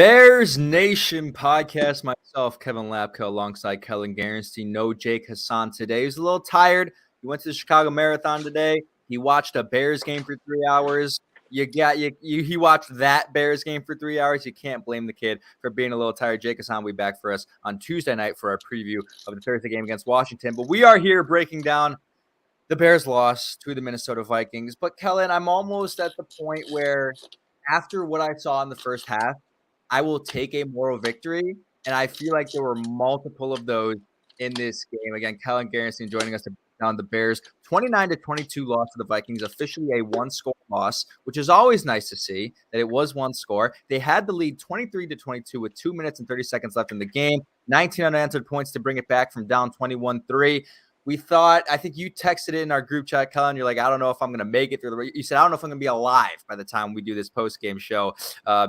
Bears Nation podcast. Myself, Kevin Lapka, alongside Kellyn. No Jake Hassan today. He's a little tired. He went to the Chicago Marathon today. He watched a Bears game for 3 hours. He watched that Bears game for 3 hours. You can't blame the kid for being a little tired. Jake Hassan will be back for us on Tuesday night for our preview of the Thursday game against Washington. But we are here breaking down the Bears loss to the Minnesota Vikings. But Kellyn, I'm almost at the point where after what I saw in the first half, I will take a moral victory, and I feel like there were multiple of those in this game. Again, Kellyn joining us to break down the Bears' 29-22 loss to the Vikings, officially a one-score loss, which is always nice to see that it was one score. They had the lead 23-22 with 2 minutes and 30 seconds left in the game, 19 unanswered points to bring it back from down 21-3. We thought, I think you texted it in our group chat, Kellyn. You're like, I don't know if I'm going to make it through you said, I don't know if I'm going to be alive by the time we do this post-game show,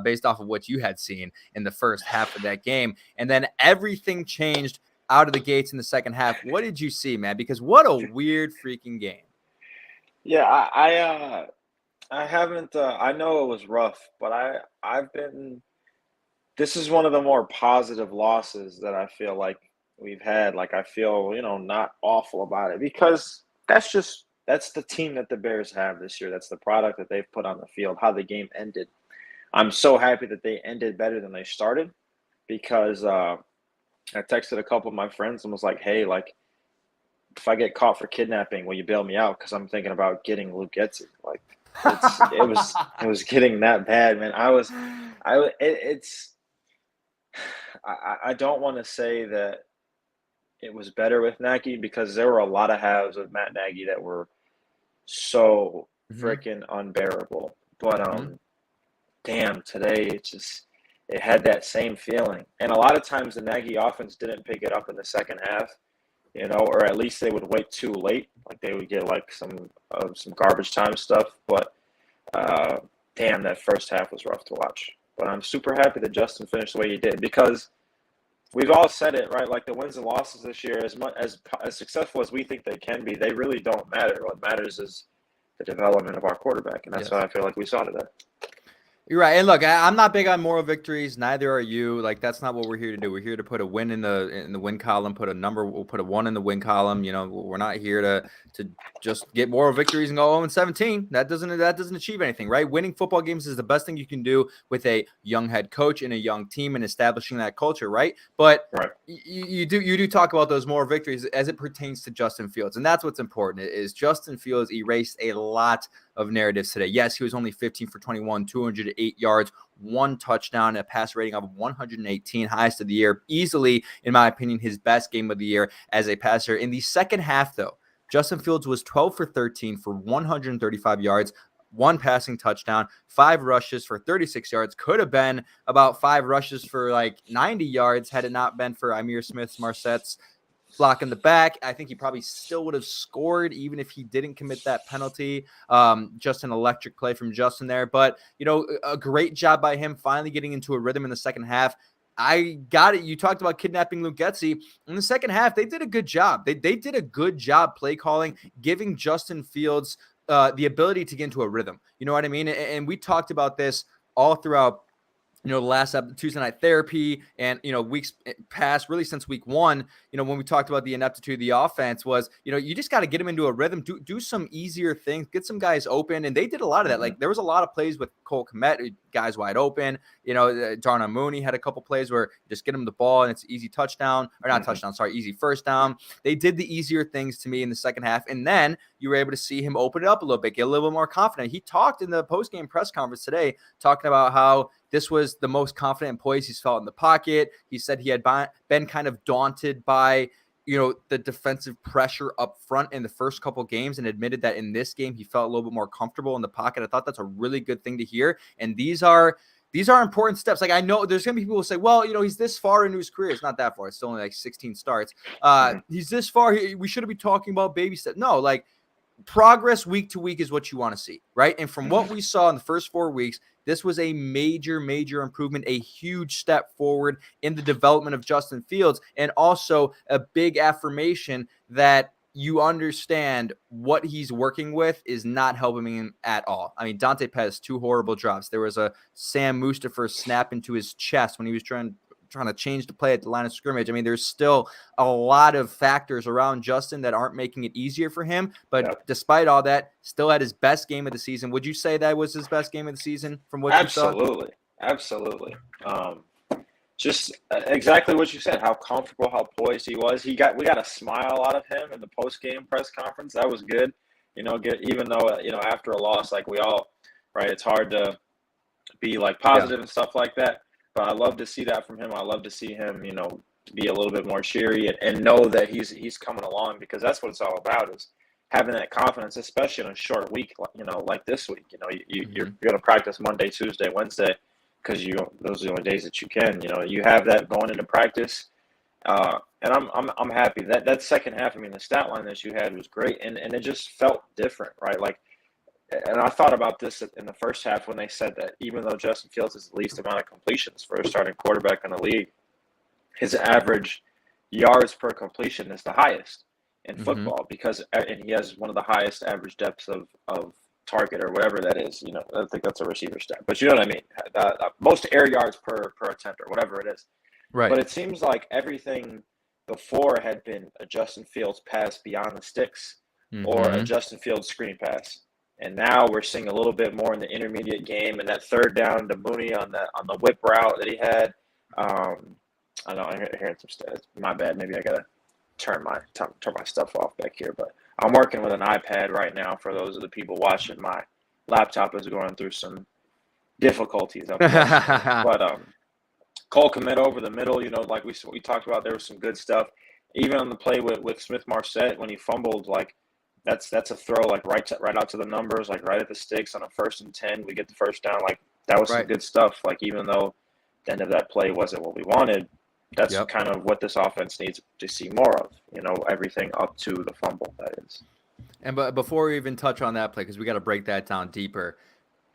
based off of what you had seen in the first half of that game. And then everything changed out of the gates in the second half. What did you see, man? Because what a weird freaking game. Yeah, I haven't. I know it was rough, but this is one of the more positive losses that I feel like we've had. Like, I feel, not awful about it, because that's the team that the Bears have this year. That's the product that they've put on the field, how the game ended. I'm so happy that they ended better than they started, because I texted a couple of my friends and was like, hey, like, if I get caught for kidnapping, will you bail me out? Because I'm thinking about getting Luke Getsy. Like, it was getting that bad, man. I don't want to say that it was better with Nagy, because there were a lot of halves of Matt Nagy that were so freaking unbearable. But damn, today it had that same feeling. And a lot of times the Nagy offense didn't pick it up in the second half, or at least they would wait too late. Like, they would get like some garbage time stuff. But damn, that first half was rough to watch. But I'm super happy that Justin finished the way he did, because we've all said it, right? Like, the wins and losses this year, as successful as we think they can be, they really don't matter. What matters is the development of our quarterback, and that's what I feel like we saw today. You're right. And look, I'm not big on moral victories. Neither are you. Like, that's not what we're here to do. We're here to put a win in the win column, we'll put a 1 in the win column. We're not here to just get moral victories and go 0-17. That doesn't achieve anything, right? Winning football games is the best thing you can do with a young head coach and a young team, and establishing that culture, right? But right. You do talk about those moral victories as it pertains to Justin Fields, and that's what's important. Is Justin Fields erased a lot of narratives today. Yes, he was only 15 for 21, 208 yards, 1 touchdown, a pass rating of 118, highest of the year. Easily, in my opinion, his best game of the year as a passer. In the second half, though, Justin Fields was 12 for 13 for 135 yards, 1 passing touchdown, 5 rushes for 36 yards. Could have been about 5 rushes for like 90 yards had it not been for Ihmir Smith-Marsette's block in the back. I think he probably still would have scored even if he didn't commit that penalty. Just an electric play from Justin there. But, a great job by him finally getting into a rhythm in the second half. I got it. You talked about kidnapping Luke Getsy. In the second half, they did a good job. They did a good job play calling, giving Justin Fields the ability to get into a rhythm. You know what I mean? And we talked about this all throughout the last Tuesday Night Therapy and, weeks past, really since week 1, when we talked about the ineptitude of the offense was, you just got to get them into a rhythm, do some easier things, get some guys open. And they did a lot of that. Like, there was a lot of plays with Cole Kmet, guys wide open. Darnell Mooney had a couple plays where you just get him the ball and it's easy touchdown, or not touchdown, sorry, easy first down. They did the easier things to me in the second half. And then you were able to see him open it up a little bit, get a little bit more confident. He talked in the post-game press conference today, talking about how this was the most confident and poised he's felt in the pocket. He said he had been kind of daunted by, the defensive pressure up front in the first couple games, and admitted that in this game he felt a little bit more comfortable in the pocket. I thought that's a really good thing to hear. And these are important steps. Like, I know there's going to be people who say, well, he's this far into his career. It's not that far. It's still only like 16 starts. He's this far. We shouldn't be talking about baby steps. No, like, progress week to week is what you want to see, right? And from what we saw in the first 4 weeks, this was a major improvement, a huge step forward in the development of Justin Fields, and also a big affirmation that you understand what he's working with is not helping him at all. I mean, Dante Pettis, 2 horrible drops. There was a Sam Mustafa snap into his chest when he was trying to change the play at the line of scrimmage. I mean, there's still a lot of factors around Justin that aren't making it easier for him. But despite all that, still had his best game of the season. Would you say that was his best game of the season from what you saw? Absolutely. Just exactly what you said, how comfortable, how poised he was. We got a smile out of him in the post-game press conference. That was good. Even though, after a loss, like we all, right, it's hard to be like positive and stuff like that. But I love to see that from him. I love to see him, be a little bit more cheery and know that he's coming along, because that's what it's all about, is having that confidence, especially in a short week, like this week. You're going to practice Monday, Tuesday, Wednesday, because those are the only days that you can. You have that going into practice, and I'm happy that second half. I mean, the stat line that you had was great, and it just felt different, right? Like, and I thought about this in the first half when they said that even though Justin Fields has the least amount of completions for a starting quarterback in the league, his average yards per completion is the highest in football, and he has one of the highest average depths of target, or whatever that is. I think that's a receiver stat, but you know what I mean. Most air yards per attempt, or whatever it is. Right. But it seems like everything before had been a Justin Fields pass beyond the sticks, or a Justin Fields screen pass. And now we're seeing a little bit more in the intermediate game, and that third down to Mooney on the whip route that he had. I know I'm hearing some stats. My bad. Maybe I gotta turn my stuff off back here. But I'm working with an iPad right now. For those of the people watching, my laptop is going through some difficulties. But Cole Kmet over the middle. Like we talked about, there was some good stuff. Even on the play with Smith Marset when he fumbled, like. That's a throw, like right out to the numbers, like right at the sticks on a 1st and 10. We get the first down. Like, that was some good stuff. Like, even though the end of that play wasn't what we wanted, that's kind of what this offense needs to see more of. Everything up to the fumble, that is. And but before we even touch on that play, because we got to break that down deeper,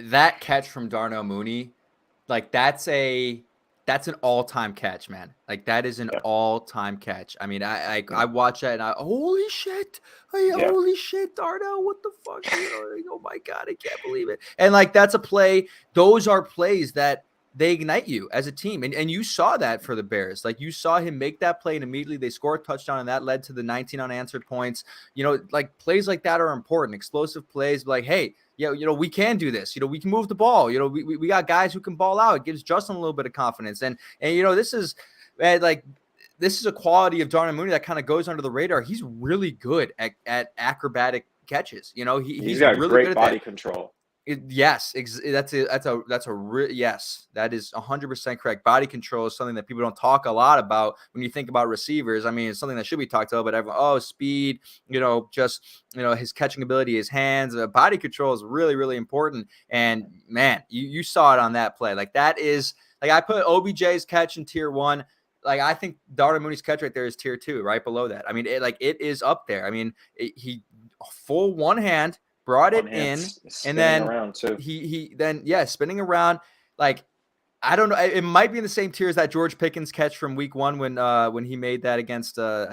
that catch from Darnell Mooney, like that's an all-time catch, man. Like, that is an all-time catch. I mean, I watch that and holy shit. Holy shit, Darnell, what the fuck? Oh my God, I can't believe it. And like, that's a play. Those are plays that they ignite you as a team. And you saw that for the Bears. Like, you saw him make that play, and immediately they score a touchdown, and that led to the 19 unanswered points. Like, plays like that are important. Explosive plays, like, hey, we can do this. We can move the ball. We got guys who can ball out. It gives Justin a little bit of confidence. And this is a quality of Darnell Mooney that kind of goes under the radar. He's really good at acrobatic catches. He's got really great good at body that. control. Yes, that is 100% correct. Body control is something that people don't talk a lot about when you think about receivers. I mean, it's something that should be talked about, but everyone, speed, his catching ability, his hands, body control is really, really important. And man, you saw it on that play. Like, that is, like, I put OBJ's catch in tier 1. Like, I think Darnell Mooney's catch right there is tier 2, right below that. I mean, it is up there. I mean, he full one hand, brought it in, and then around too. he spinning around. Like, I don't know. It might be in the same tier as that George Pickens catch from week 1 when he made that against I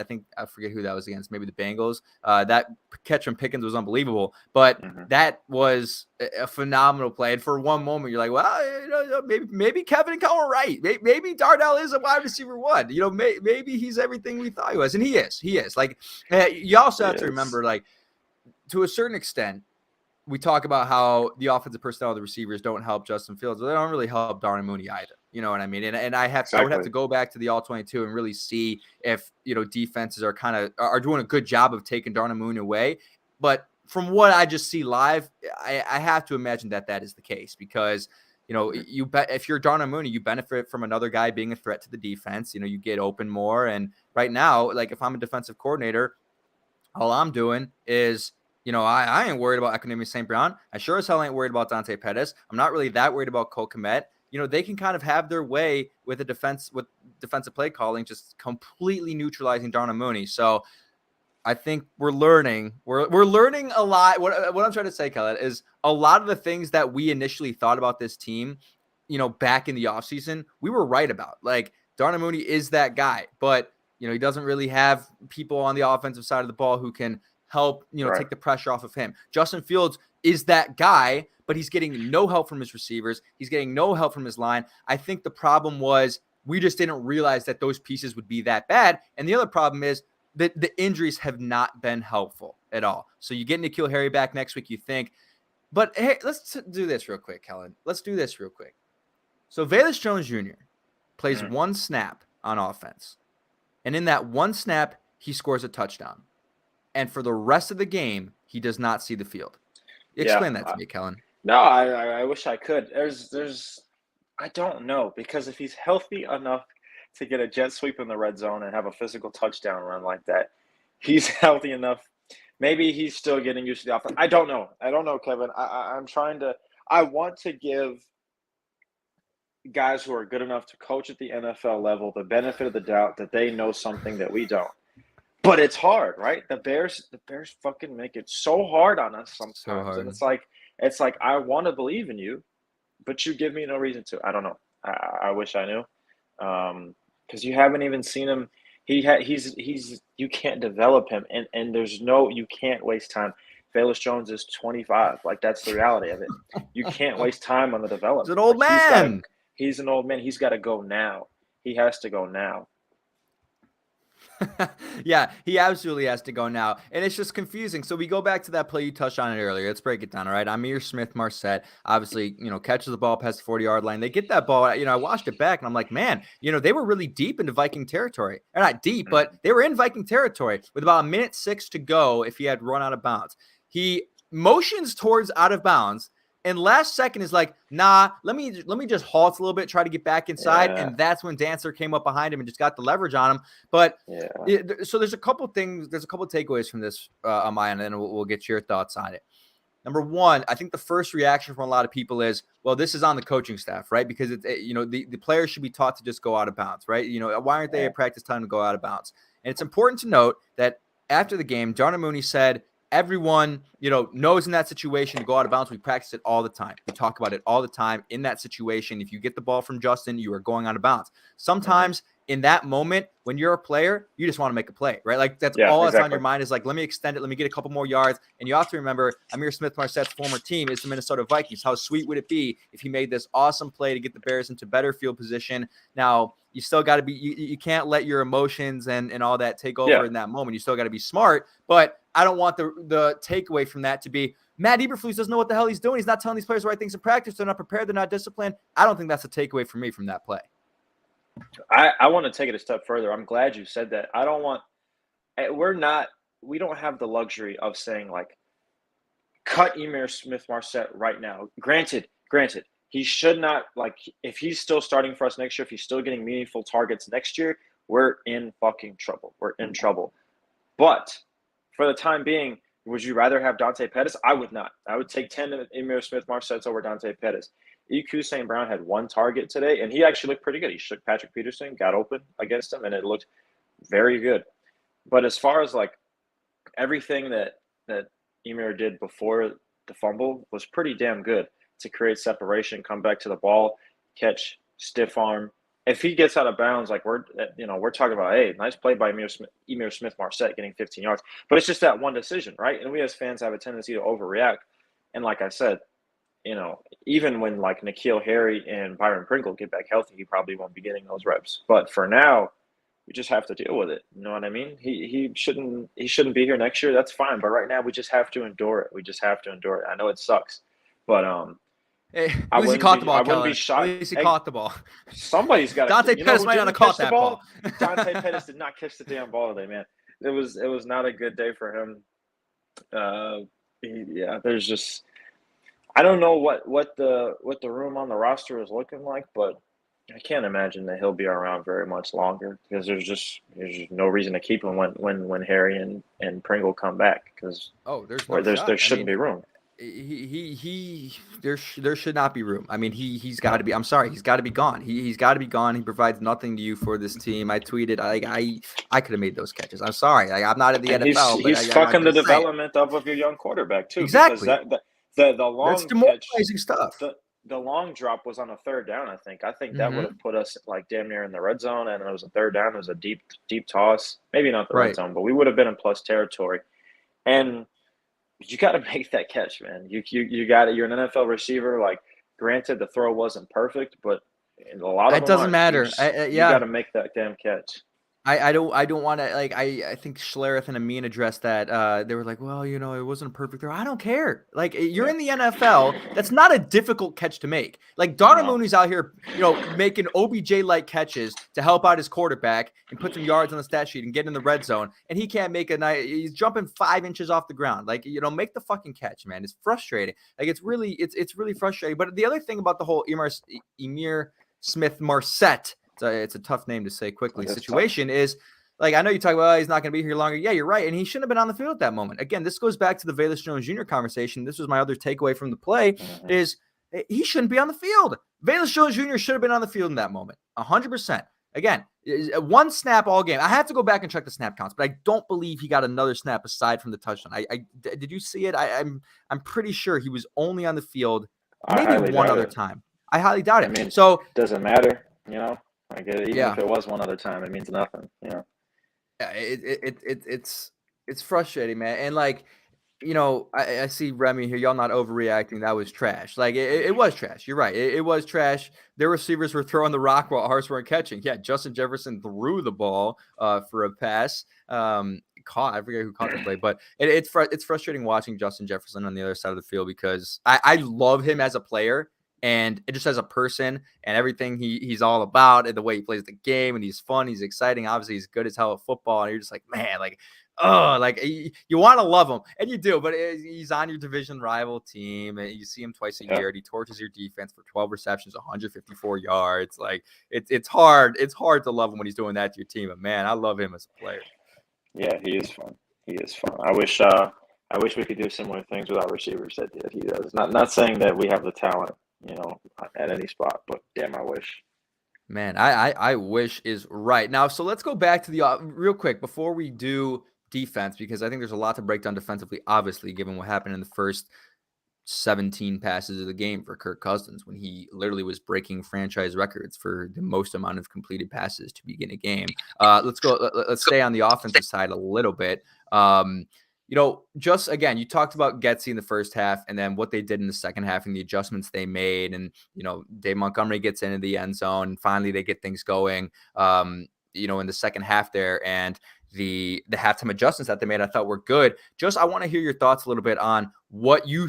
forget who that was against, maybe the Bengals. That catch from Pickens was unbelievable, but that was a phenomenal play. And for one moment, you're like, well, maybe Kevin and Kellyn were right. Maybe Darnell is a wide receiver 1. Maybe he's everything we thought he was, and he is. Like, you also have to remember, like, to a certain extent, we talk about how the offensive personnel of the receivers don't help Justin Fields. They don't really help Darnell Mooney either. You know what I mean? And I would have to go back to the All-22 and really see if, defenses are doing a good job of taking Darnell Mooney away. But from what I just see live, I have to imagine that is the case, because, if you're Darnell Mooney, you benefit from another guy being a threat to the defense. You get open more. And right now, like, if I'm a defensive coordinator, all I'm doing is, I ain't worried about Equanimeous St. Brown. I sure as hell ain't worried about Dante Pettis. I'm not really that worried about Cole Kmet. They can kind of have their way with defensive play calling, just completely neutralizing Darnell Mooney. So I think we're learning a lot. What I'm trying to say, Kellyn, is a lot of the things that we initially thought about this team, back in the offseason, we were right about. Like, Darnell Mooney is that guy, but He doesn't really have people on the offensive side of the ball who can help, take the pressure off of him. Justin Fields is that guy, but he's getting no help from his receivers. He's getting no help from his line. I think the problem was we just didn't realize that those pieces would be that bad. And the other problem is that the injuries have not been helpful at all. So you get N'Keal Harry back next week, you think. But hey, let's do this real quick, Kellyn. Let's do this real quick. So Velus Jones Jr. plays one snap on offense. And in that one snap, he scores a touchdown. And for the rest of the game, he does not see the field. Explain that to me, Kellyn. No, I wish I could. I don't know, because if he's healthy enough to get a jet sweep in the red zone and have a physical touchdown run like that, he's healthy enough. Maybe he's still getting used to the offense. I don't know, Kevin. I want to give guys who are good enough to coach at the NFL level the benefit of the doubt that they know something that we don't. But it's hard, right? The Bears fucking make it so hard on us sometimes. So hard. And it's like I want to believe in you, but you give me no reason to. I don't know. I wish I knew. Because you haven't even seen him. He's you can't develop him, and you can't waste time. Velus Jones is 25. Like, that's the reality of it. You can't waste time on the development. He's an old man. He's an old man. He's got to go now. He has to go now. Yeah, he absolutely has to go now. And it's just confusing. So we go back to that play you touched on it earlier. Let's break it down, all right? Amir Smith-Marset, obviously, catches the ball past the 40-yard line. They get that ball. I watched it back, and I'm like, man, they were really deep into Viking territory. Or not deep, but they were in Viking territory with about 1:06 to go if he had run out of bounds. He motions towards out of bounds, and last second is like, nah, let me just halt a little bit, try to get back inside. Yeah. And that's when Dancer came up behind him and just got the leverage on him. But so there's a couple things, there's a couple takeaways from this on my end, and then we'll get your thoughts on it. Number one, I think the first reaction from a lot of people is, well, this is on the coaching staff, right? Because it's, the players should be taught to just go out of bounds, right? Why aren't they at practice time to go out of bounds? And it's important to note that after the game, Darnell Mooney said, everyone, knows in that situation to go out of bounds. We practice it all the time. We talk about it all the time in that situation. If you get the ball from Justin, you are going out of bounds. Sometimes in that moment, when you're a player, you just want to make a play, right? Like that's all that's on your mind is like, let me extend it. Let me get a couple more yards. And you have to remember Amir Smith-Marset's former team is the Minnesota Vikings. How sweet would it be if he made this awesome play to get the Bears into better field position? Now, you still got to be, you can't let your emotions and all that take over in that moment. You still got to be smart, but I don't want the takeaway from that to be Matt Eberflus doesn't know what the hell he's doing. He's not telling these players the right things in practice. They're not prepared. They're not disciplined. I don't think that's a takeaway for me from that play. I want to take it a step further. I'm glad you said that. We don't have the luxury of saying like, cut Amir Smith-Marset right now. Granted, he should not, like, if he's still starting for us next year, if he's still getting meaningful targets next year, we're in fucking trouble. We're in trouble. But for the time being, would you rather have Dante Pettis? I would not. I would take 10 Amir Smith-Marsets over Dante Pettis. EQ St. Brown had one target today, and he actually looked pretty good. He shook Patrick Peterson, got open against him, and it looked very good. But as far as, like, everything that Amir did before the fumble was pretty damn good to create separation, come back to the ball, catch, stiff arm. If he gets out of bounds, like we're talking about, hey, nice play by Amir Smith-Marset getting 15 yards. But it's just that one decision, right? And we as fans have a tendency to overreact. And like I said, even when like N'Keal Harry and Byron Pringle get back healthy, he probably won't be getting those reps. But for now, we just have to deal with it. You know what I mean? He shouldn't be here next year. That's fine. But right now, we just have to endure it. We just have to endure it. I know it sucks, but hey, at least he caught the ball. I wouldn't be shocked. At least he caught the ball. Somebody's got to. Dante Pettis might not have caught that ball. Dante Pettis did not catch the damn ball today, man. It was not a good day for him. There's just I don't know what the room on the roster is looking like, but I can't imagine that he'll be around very much longer because there's just no reason to keep him when Harry and Pringle come back because there shouldn't be room. There should not be room. I mean, he's got to be. I'm sorry, he's got to be gone. He's got to be gone. He provides nothing to you for this team. I tweeted, I could have made those catches. I'm sorry, I'm not in the NFL. He's fucking the development of your young quarterback too. Exactly. The long that's demoralizing stuff. the long drop was on a third down, I think. I think that would Mm-hmm. have put us like damn near in the red zone, and it was a third down. It was a deep toss. Maybe not the red Right. zone, but we would have been in plus territory. And you got to make that catch, man. You got it. You're an NFL receiver. Like, granted, the throw wasn't perfect, but a lot of It them doesn't aren't. matter. You got Yeah. to make that damn catch. I don't want to like I think Schlereth and Amin addressed that. They were like, well, you know, it wasn't a perfect throw. I don't care. Like you're Yeah. in the NFL. That's not a difficult catch to make. Like Darnell No. Mooney's out here, you know, making OBJ like catches to help out his quarterback and put some yards on the stat sheet and get in the red zone. And he can't make a night. He's jumping 5 inches off the ground. Like, you know, make the fucking catch, man. It's frustrating. Like it's really frustrating. But the other thing about the whole Emir Smith Marset, it's a tough name to say quickly, situation is like, I know you talk about, oh, he's not going to be here longer. Yeah, you're right. And he shouldn't have been on the field at that moment. Again, this goes back to the Velus Jones Jr. conversation. This was my other takeaway from the play is he shouldn't be on the field. Velus Jones Jr. should have been on the field in that moment. 100%. Again, one snap all game. I have to go back and check the snap counts, but I don't believe he got another snap aside from the touchdown. Did you see it? I'm pretty sure he was only on the field maybe one other time. I highly doubt it. I mean, so doesn't matter, you know. I get it. Even yeah. if it was one other time, it means nothing. You know. It's frustrating, man. And like, you know, I see Remy here. Y'all not overreacting. That was trash. Like it was trash. You're right. It was trash. Their receivers were throwing the rock while ours weren't catching. Yeah, Justin Jefferson threw the ball for a pass. I forget who caught the play, but it's frustrating watching Justin Jefferson on the other side of the field because I love him as a player. And just as a person and everything he's all about and the way he plays the game and he's fun, he's exciting. Obviously, he's good as hell at football. And you're just like, man, like, oh, like you want to love him. And you do, but he's on your division rival team and you see him twice a year and he torches your defense for 12 receptions, 154 yards. Like it's hard. It's hard to love him when he's doing that to your team. But man, I love him as a player. Yeah, he is fun. He is fun. I wish we could do similar things with our receivers that he does. Not saying that we have the talent, you know, at any spot, but damn, I wish. Man, I wish is right. Now, so let's go back to the real quick before we do defense, because I think there's a lot to break down defensively, obviously, given what happened in the first 17 passes of the game for Kirk Cousins when he literally was breaking franchise records for the most amount of completed passes to begin a game. Let's stay on the offensive side a little bit. You know, just again, you talked about Getsy in the first half and then what they did in the second half and the adjustments they made. And, you know, Dave Montgomery gets into the end zone and finally they get things going, you know, in the second half there. And the halftime adjustments that they made, I thought were good. Just, I want to hear your thoughts a little bit on what you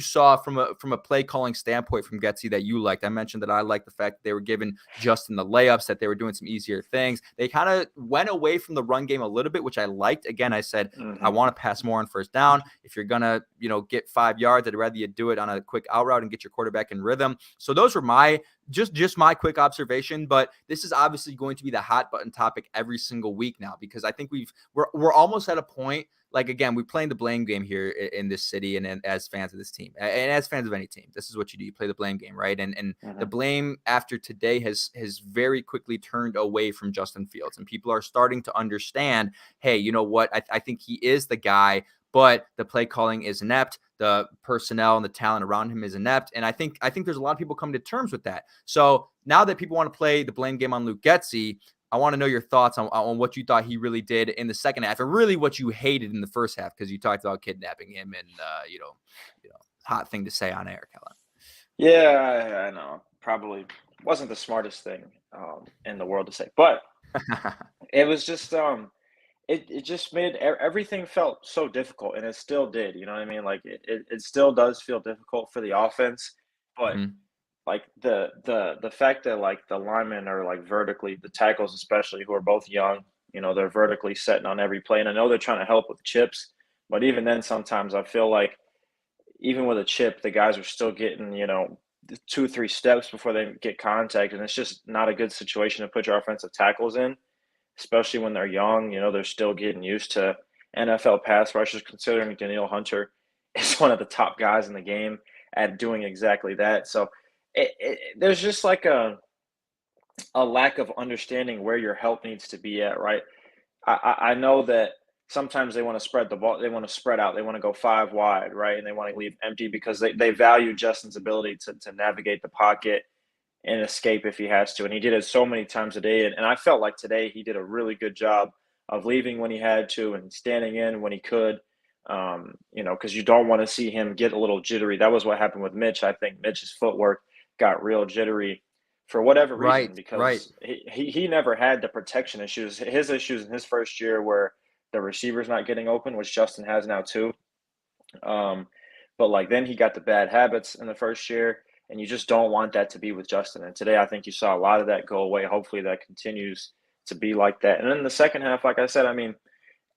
saw from a play calling standpoint from Getsy that you liked. I mentioned that I liked the fact that they were giving Justin the layups, that they were doing some easier things. They kind of went away from the run game a little bit, which I liked. Again, I said, I want to pass more on first down. If you're going to, you know, get 5 yards, I'd rather you do it on a quick out route and get your quarterback in rhythm. So those were my just my quick observation, but this is obviously going to be the hot button topic every single week now, because I think we're almost at a point, like, again, we're playing the blame game here in this city and as fans of this team and as fans of any team, this is what you do. You play the blame game, right? And the blame after today has very quickly turned away from Justin Fields, and people are starting to understand, hey, you know what? I think he is the guy, but the play calling is inept. The personnel and the talent around him is inept. And I think there's a lot of people coming to terms with that. So now that people want to play the blame game on Luke Getsy, I want to know your thoughts on what you thought he really did in the second half and really what you hated in the first half, because you talked about kidnapping him and, you know, hot thing to say on air, Kellyn. Yeah, I know. Probably wasn't the smartest thing in the world to say, but it was just it just made everything felt so difficult, and it still did. You know what I mean? Like it still does feel difficult for the offense, but like the fact that like the linemen are like vertically, the tackles especially, who are both young, you know, they're vertically setting on every play, and I know they're trying to help with chips, but even then, sometimes I feel like even with a chip, the guys are still getting, you know, 2 or 3 steps before they get contact, and it's just not a good situation to put your offensive tackles in, especially when they're young. You know, they're still getting used to NFL pass rushers, considering Danielle Hunter is one of the top guys in the game at doing exactly that. So there's just like a lack of understanding where your help needs to be at, right? I know that sometimes they want to spread the ball. They want to spread out. They want to go 5 wide, right? And they want to leave empty because they value Justin's ability to navigate the pocket and escape if he has to. And he did it so many times a day. And I felt like today he did a really good job of leaving when he had to and standing in when he could. Because you don't want to see him get a little jittery. That was what happened with Mitch. I think Mitch's footwork got real jittery for whatever reason, because he never had the protection issues. His issues in his first year were the receivers not getting open, which Justin has now too. But like then he got the bad habits in the first year, and you just don't want that to be with Justin. And today I think you saw a lot of that go away. Hopefully that continues to be like that. And then the second half, like I said, I mean,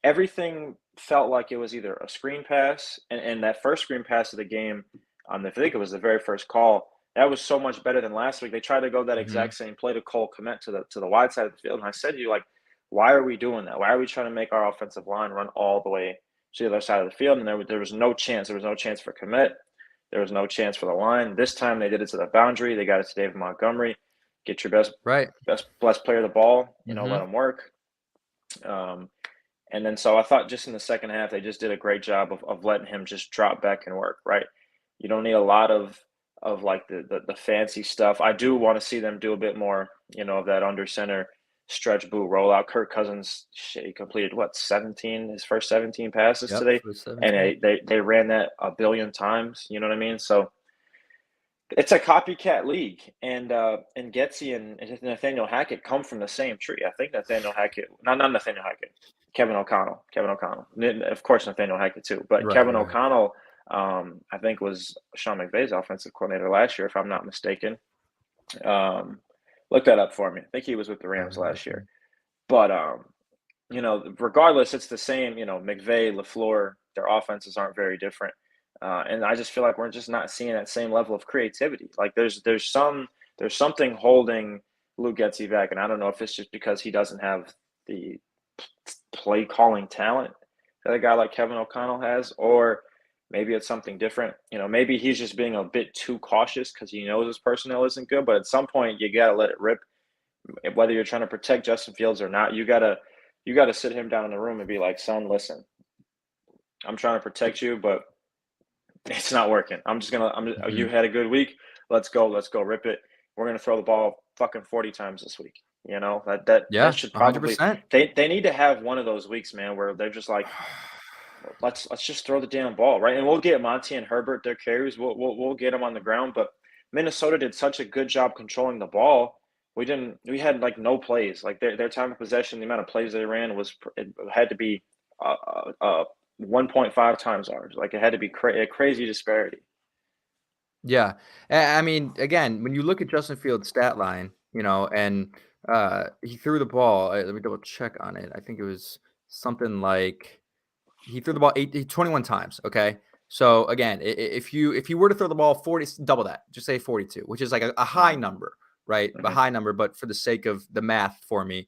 everything felt like it was either a screen pass, and that first screen pass of the game, I think it was the very first call. That was so much better than last week. They tried to go that exact same play to Cole Kmet to the wide side of the field, and I said to you, like, why are we doing that? Why are we trying to make our offensive line run all the way to the other side of the field? And there was no chance. There was no chance for Kmet. There was no chance for the line. This time they did it to the boundary. They got it to David Montgomery. Get your best player of the ball. Let him work. And then so I thought just in the second half they just did a great job of letting him just drop back and work. Right. You don't need a lot of like the fancy stuff. I do want to see them do a bit more, of that under center stretch boot rollout. Kirk Cousins, he completed his first 17 passes today, and they ran that a billion times. You know what I mean? So it's a copycat league, and Getsy and Nathaniel Hackett come from the same tree. I think Nathaniel Hackett, not Nathaniel Hackett, Kevin O'Connell. Of course, Nathaniel Hackett too, but Kevin O'Connell, I think was Sean McVay's offensive coordinator last year, if I'm not mistaken. Look that up for me. I think he was with the Rams last year. But, regardless, it's the same, McVay, LaFleur, their offenses aren't very different. And I just feel like we're just not seeing that same level of creativity. Like there's something holding Luke Getsy back. And I don't know if it's just because he doesn't have the play calling talent that a guy like Kevin O'Connell has, or maybe it's something different. Maybe he's just being a bit too cautious because he knows his personnel isn't good. But at some point, you got to let it rip. Whether you're trying to protect Justin Fields or not, you gotta sit him down in the room and be like, son, listen, I'm trying to protect you, but it's not working. You had a good week. Let's go, rip it. We're gonna throw the ball fucking 40 times this week. That should probably 100%. They need to have one of those weeks, man, where they're just like, let's just throw the damn ball, right? And we'll get Monty and Herbert their carries. We'll get them on the ground. But Minnesota did such a good job controlling the ball. We had like no plays. Like their time of possession, the amount of plays they ran had to be 1.5 times ours. Like it had to be a crazy disparity. Yeah. I mean, again, when you look at Justin Fields' stat line, and he threw the ball. Let me double check on it. I think it was something like he threw the ball 21 times. Okay. So again, if you were to throw the ball 40, double that, just say 42, which is like a high number, right? A high number, but for the sake of the math for me,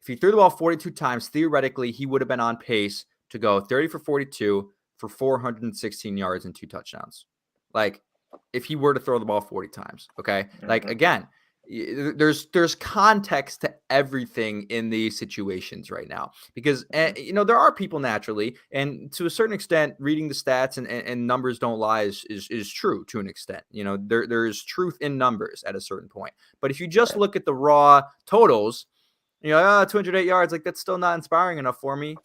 if he threw the ball 42 times, theoretically, he would have been on pace to go 30 for 42 for 416 yards and 2 touchdowns. Like if he were to throw the ball 40 times, okay? Like again, there's context to everything in these situations right now because there are people naturally, and to a certain extent, reading the stats and numbers don't lie is true to an extent. There is truth in numbers at a certain point, but if you just look at the raw totals, 208 yards, like that's still not inspiring enough for me.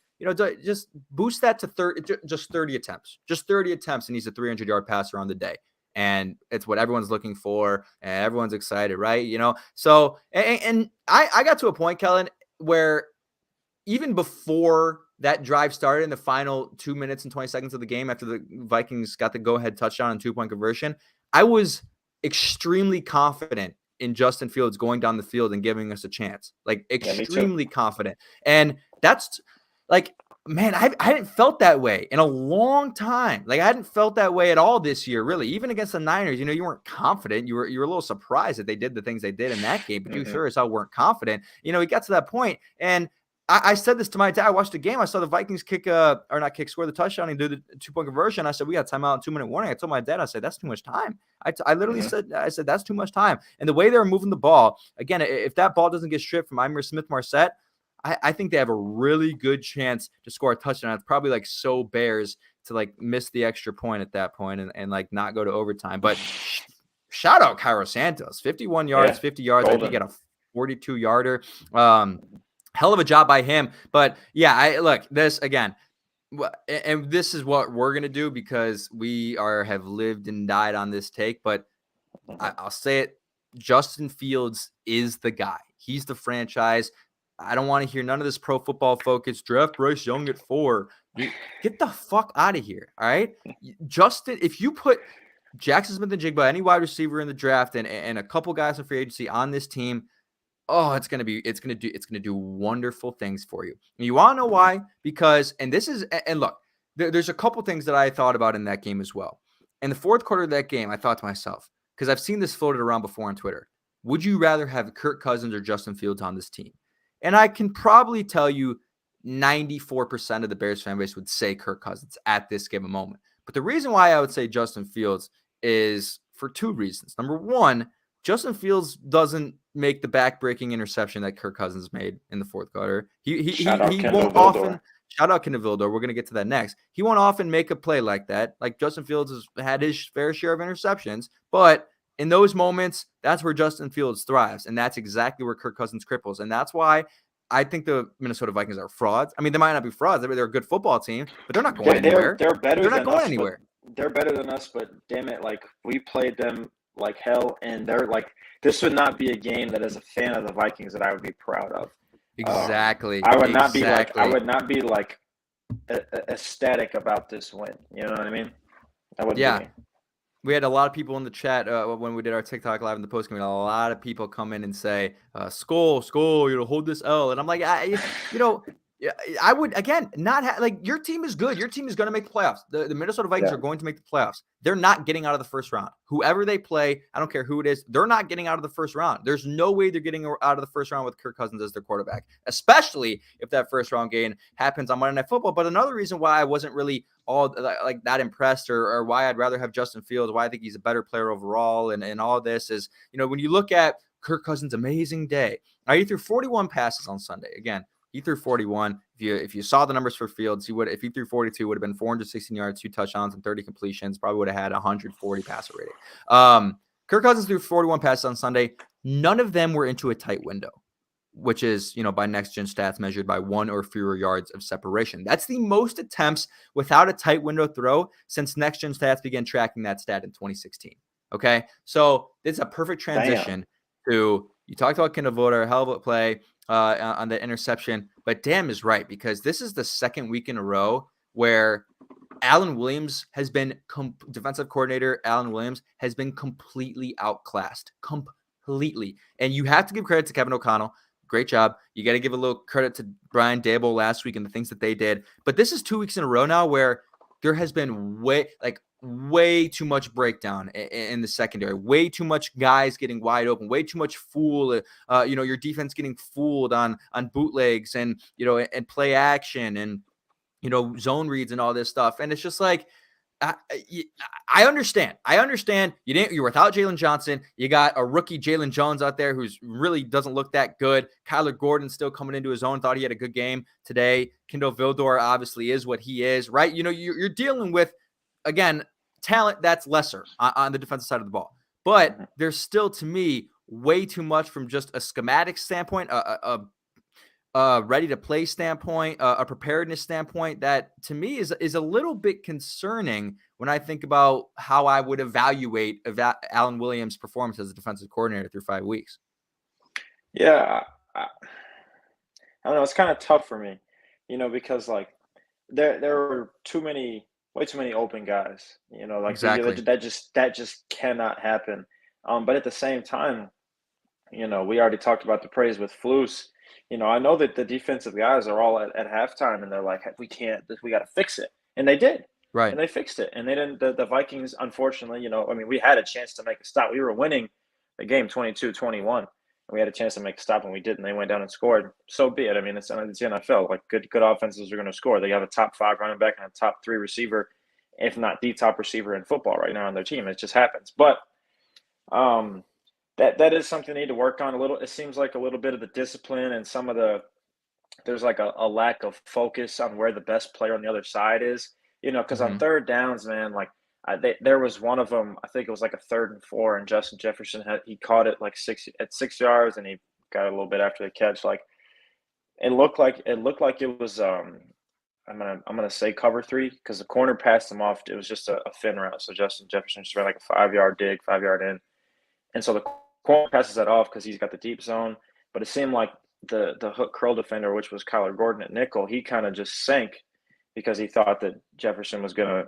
Just boost that to 30 attempts, and he's a 300-yard passer on the day. And it's what everyone's looking for, and everyone's excited, right? So, and I got to a point, Kellyn, where even before that drive started in the final 2 minutes and 20 seconds of the game, after the Vikings got the go-ahead touchdown and 2-point conversion, I was extremely confident in Justin Fields going down the field and giving us a chance, like extremely confident. And that's like, man, I hadn't felt that way in a long time. Like I hadn't felt that way at all this year, really. Even against the Niners, you weren't confident. You were a little surprised that they did the things they did in that game, but you sure as hell weren't confident. We got to that point, and I said this to my dad. I watched the game. I saw the Vikings score the touchdown and do the 2-point conversion. I said, we got timeout and 2-minute warning. I told my dad, I said, that's too much time. I literally said, that's too much time. And the way they were moving the ball, again, if that ball doesn't get stripped from Ihmir Smith-Marsette, I think they have a really good chance to score a touchdown. It's probably like so Bears to like miss the extra point at that point and like not go to overtime. But shout out Cairo Santos, 51 yards, 50 yards. Golden. I think he got a 42 yarder. Hell of a job by him. But yeah, look, this again, and this is what we're gonna do because we have lived and died on this take. But I'll say it: Justin Fields is the guy. He's the franchise. I don't want to hear none of this Pro Football Focus draft Bryce Young at 4. Get the fuck out of here. All right, Justin. If you put Jackson Smith-Njigba, any wide receiver in the draft, and a couple guys in free agency on this team, oh, it's gonna do wonderful things for you. And you want to know why? Because look, there's a couple things that I thought about in that game as well. In the fourth quarter of that game, I thought to myself, because I've seen this floated around before on Twitter, would you rather have Kirk Cousins or Justin Fields on this team? And I can probably tell you 94% of the Bears fan base would say Kirk Cousins at this given moment. But the reason why I would say Justin Fields is for 2 reasons. Number one, Justin Fields doesn't make the back-breaking interception that Kirk Cousins made in the fourth quarter. He won't often. Shout out Kendall Vildor. We're going to get to that next. He won't often make a play like that. Like Justin Fields has had his fair share of interceptions, but in those moments, that's where Justin Fields thrives, and that's exactly where Kirk Cousins cripples. And that's why I think the Minnesota Vikings are frauds. I mean, they might not be frauds. They're a good football team, but they're not going anywhere. They're better. They're not going anywhere. They're better than us, but damn it, like we played them like hell, and they're like this would not be a game that, as a fan of the Vikings, that I would be proud of. Exactly. I would not be like ecstatic about this win. You know what I mean? That wouldn't be me. We had a lot of people in the chat when we did our TikTok live in the post game. A lot of people come in and say, "Skull, hold this L." And I'm like, I would again not like your team is good. Your team is going to make the playoffs. The Minnesota Vikings are going to make the playoffs. They're not getting out of the first round. Whoever they play, I don't care who it is, they're not getting out of the first round. There's no way they're getting out of the first round with Kirk Cousins as their quarterback, especially if that first round game happens on Monday Night Football. But another reason why I wasn't really all like that impressed or why I'd rather have Justin Fields, why I think he's a better player overall and all this is, when you look at Kirk Cousins' amazing day, he threw 41 passes on Sunday. Again, he threw 41. If you saw the numbers for Fields, if he threw 42, would have been 416 yards, 2 touchdowns, and 30 completions. Probably would have had 140 passer rating. Kirk Cousins threw 41 passes on Sunday. None of them were into a tight window, which is, by next-gen stats measured by 1 or fewer yards of separation. That's the most attempts without a tight window throw since next-gen stats began tracking that stat in 2016. Okay? So it's a perfect transition to, you talked about Kendall Vildor, hell of a play on the interception, but damn is right, because this is the second week in a row where Alan Williams has been defensive coordinator. Alan Williams has been completely outclassed, completely. And you have to give credit to Kevin O'Connell. Great job. You got to give a little credit to Brian Daboll last week and the things that they did. But this is 2 weeks in a row now where there has been way too much breakdown in the secondary, way too much guys getting wide open, way too much fool. Your defense getting fooled on bootlegs and play action and zone reads and all this stuff. And it's just like, I understand. You're without Jalen Johnson. You got a rookie Jalen Jones out there who's really doesn't look that good. Kyler Gordon still coming into his own. Thought he had a good game today. Kendall Vildor obviously is what he is, right? You're dealing with, again, talent that's lesser on the defensive side of the ball. But there's still, to me, way too much from just a schematic standpoint, a ready-to-play standpoint, a preparedness standpoint that, to me, is a little bit concerning when I think about how I would evaluate Alan Williams' performance as a defensive coordinator through 5 weeks. Yeah, I don't know. It's kind of tough for me, because there were way too many open guys. Exactly. That just cannot happen. But at the same time, we already talked about the praise with Flus. I know that the defensive guys are all at halftime and they're like, we got to fix it. And they did. Right. And they fixed it. And they didn't, the Vikings, unfortunately, we had a chance to make a stop. We were winning the game 22-21. And we had a chance to make a stop and we didn't. They went down and scored. So be it. I mean, it's the NFL. Like good offenses are going to score. They have a top 5 running back and a top 3 receiver, if not the top receiver in football right now on their team. It just happens. But, that is something they need to work on a little. It seems like a little bit of the discipline and some of the there's like a lack of focus on where the best player on the other side is. Because on Hmm. third downs, man, like there was one of them. I think it was like a 3rd and 4, and Justin Jefferson he caught it like 6 yards, and he got it a little bit after the catch. Like it looked like it was. I'm gonna say cover 3 because the corner passed him off. It was just a thin route, so Justin Jefferson just ran like a 5-yard dig, 5-yard in, and so the corner passes that off because he's got the deep zone. But it seemed like the hook curl defender, which was Kyler Gordon at nickel, he kind of just sank because he thought that Jefferson was gonna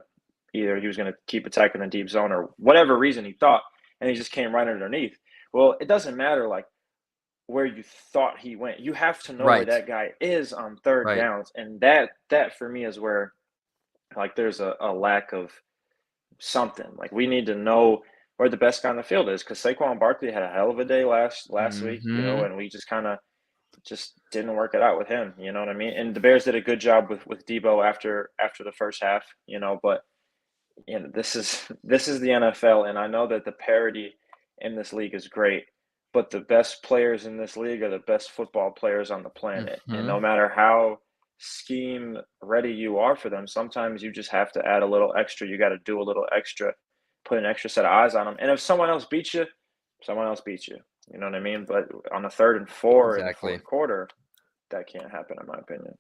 he was gonna keep attacking the deep zone or whatever reason he thought, and he just came right underneath. Well, it doesn't matter like where you thought he went. You have to know where Right. that guy is on third Right. downs, and that for me is where like there's a lack of something. Like we need to know where the best guy on the field is because Saquon Barkley had a hell of a day last week, Hmm. and we just kind of just didn't work it out with him. You know what I mean? And the Bears did a good job with Debo after the first half. But this is the NFL, and I know that the parity in this league is great, but the best players in this league are the best football players on the planet. And no Hmm. matter how scheme ready you are for them, sometimes you just have to add a little extra. You got to do a little extra, put an extra set of eyes on them. And if someone else beats you, someone else beats you. You know what I mean? But on a 3rd and 4 in the Exactly. fourth quarter, that can't happen, in my opinion.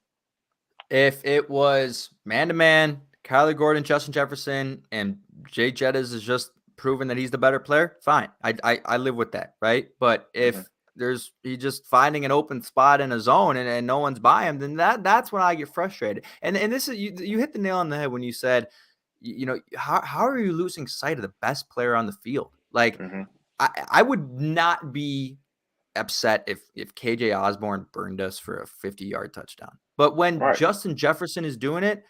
If it was man-to-man, Kyler Gordon, Justin Jefferson, and Jay Jettis is just proving that he's the better player, fine. I live with that, right? But Mm-hmm. if he's just finding an open spot in a zone and no one's by him, then that's when I get frustrated. And this is you hit the nail on the head when you said, how are you losing sight of the best player on the field? Like Mm-hmm. I would not be upset if KJ Osborne burned us for a 50-yard touchdown. But when Right. Justin Jefferson is doing it,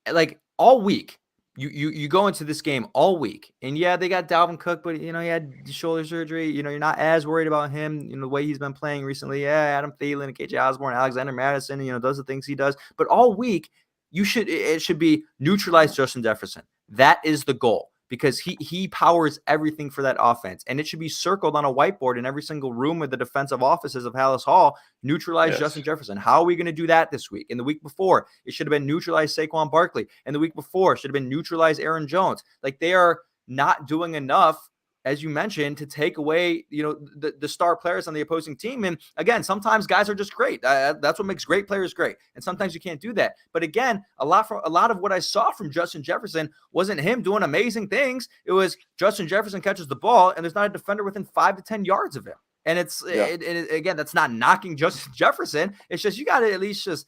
like all week, you go into this game all week, and yeah, they got Dalvin Cook, but he had shoulder surgery. You're not as worried about him, the way he's been playing recently. Yeah, Adam Thielen and KJ Osborne, Alexander Madison, does the things he does. But all week, it should be neutralize Justin Jefferson. That is the goal because he powers everything for that offense. And it should be circled on a whiteboard in every single room with the defensive offices of Hallis Hall, neutralize Yes. Justin Jefferson. How are we going to do that this week? And the week before, it should have been neutralize Saquon Barkley. And the week before, it should have been neutralize Aaron Jones. Like they are not doing enough, as you mentioned, to take away, the star players on the opposing team. And again, sometimes guys are just great. That's what makes great players great. And sometimes you can't do that. But again, a lot of what I saw from Justin Jefferson wasn't him doing amazing things. It was Justin Jefferson catches the ball and there's not a defender within 5 to 10 yards of him. And Yeah. again, that's not knocking Justin Jefferson. It's just you got to at least just,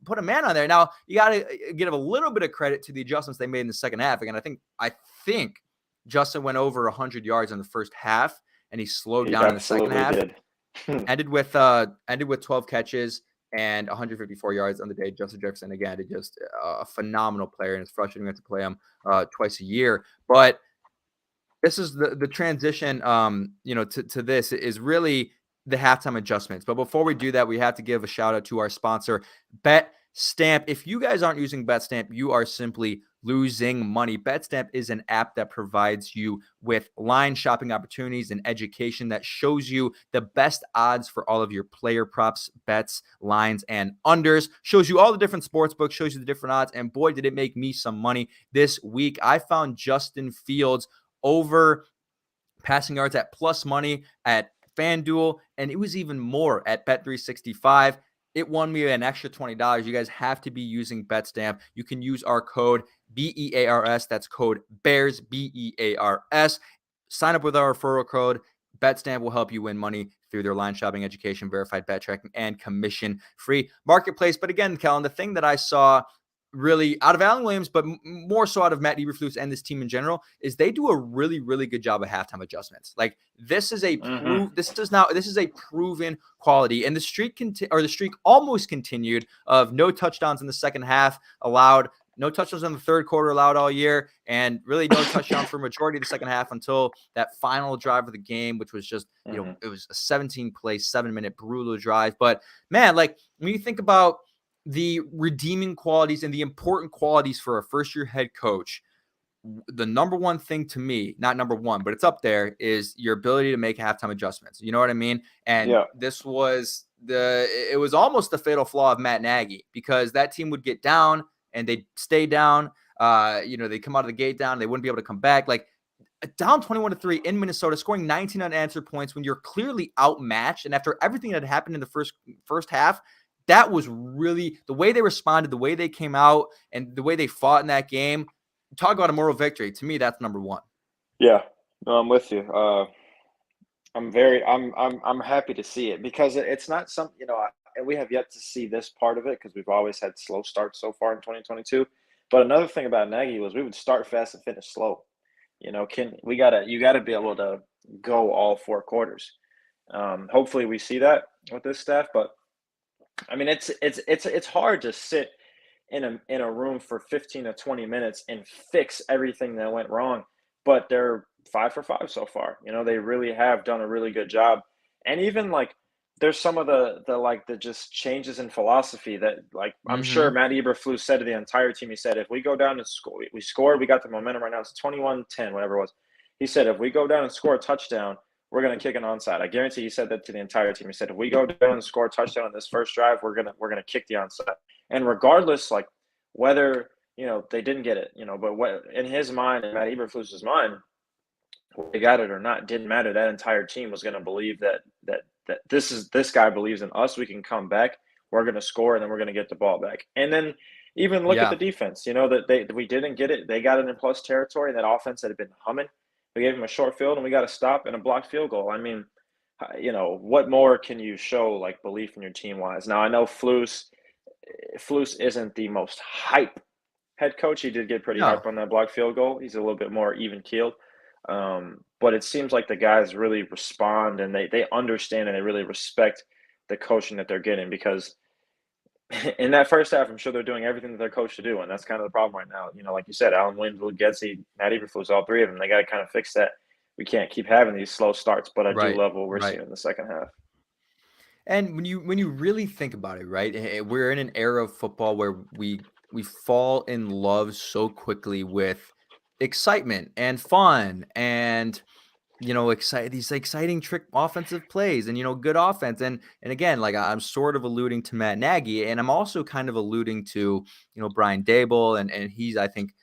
put a man on there. Now, you got to give a little bit of credit to the adjustments they made in the second half. Again, I think Justin went over 100 yards in the first half, and he slowed He down in the second absolutely half. did. Ended with 12 catches and 154 yards on the day. Justin Jefferson, again, is just a phenomenal player, and it's frustrating to have to play him twice a year. But this is the transition, to this is really the halftime adjustments. But before we do that, we have to give a shout out to our sponsor, BetStamp. If you guys aren't using BetStamp, you are simply losing money. BetStamp is an app that provides you with line shopping opportunities and education that shows you the best odds for all of your player props, bets, lines, and unders. Shows you all the different sports books, shows you the different odds. And boy, did it make me some money this week. I found Justin Fields over passing yards at plus money at FanDuel, and it was even more at Bet365. It won me an extra $20. You guys have to be using BetStamp. You can use our code BEARS. That's code BEARS, BEARS. Sign up with our referral code. BetStamp will help you win money through their line shopping, education, verified bet tracking, and commission-free marketplace. But again, Kellyn, the thing that I saw really out of Allen Williams, but more so out of Matt Eberflus and this team in general, is they do a really, really good job of halftime adjustments. Like this is a Mm-hmm. this is a proven quality, and the streak almost continued of no touchdowns in the second half allowed. No touchdowns in the third quarter allowed all year, and really no touchdowns for majority of the second half until that final drive of the game, which was just, Mm-hmm. it was a 17-play, 7-minute brutal drive. But man, like when you think about the redeeming qualities and the important qualities for a first-year head coach, the number one thing to me, not number one, but it's up there, is your ability to make halftime adjustments. You know what I mean? And Yeah. this was it was almost the fatal flaw of Matt Nagy, because that team would get down and they'd stay down. They come out of the gate down, they wouldn't be able to come back. Like, down 21-3 in Minnesota, scoring 19 unanswered points when you're clearly outmatched. And after everything that happened in the first half, that was really the way they responded, the way they came out, and the way they fought in that game. Talk about a moral victory. To me, that's number one. Yeah, no, I'm with you. I'm happy to see it, because it's not some, and we have yet to see this part of it, because we've always had slow starts so far in 2022. But another thing about Nagy was we would start fast and finish slow. You gotta be able to go all 4 quarters. Hopefully we see that with this staff, but I mean it's hard to sit in a room for 15 to 20 minutes and fix everything that went wrong. But they're 5 for 5 so far. They really have done a really good job. And even like there's some of the just changes in philosophy that, like, I'm sure Matt Eberflus said to the entire team. He said, if we go down and score, we scored, we got the momentum right now. It's 21-10, whatever it was. He said, if we go down and score a touchdown, we're going to kick an onside. I guarantee he said that to the entire team. He said, if we go down and score a touchdown on this first drive, we're gonna kick the onside. And regardless, like, whether they didn't get it, but what in his mind and Matt Eberflus's mind, they got it or not, didn't matter. That entire team was going to believe that this guy believes in us. We can come back. We're going to score, and then we're going to get the ball back. And then even look at the defense. That we didn't get it. They got it in plus territory. And that offense that had been humming. We gave them a short field, and we got a stop and a blocked field goal. I mean, what more can you show, like, belief in your team wise? Now I know Flus isn't the most hype head coach. He did get pretty hype on that blocked field goal. He's a little bit more even keeled. But it seems like the guys really respond, and they understand, and they really respect the coaching that they're getting, because in that first half, I'm sure they're doing everything that they're coached to do. And that's kind of the problem right now. Like you said, Alan Williams, Luke Getsy, Matt Eberflus, all 3 of them, they got to kind of fix that. We can't keep having these slow starts, but I do love what we're seeing in the second half. And when you really think about it, right, we're in an era of football where we fall in love so quickly with excitement and fun and these exciting trick offensive plays and good offense. And again, like, I'm sort of alluding to Matt Nagy, and I'm also kind of alluding to Brian Daboll, and he's, I think,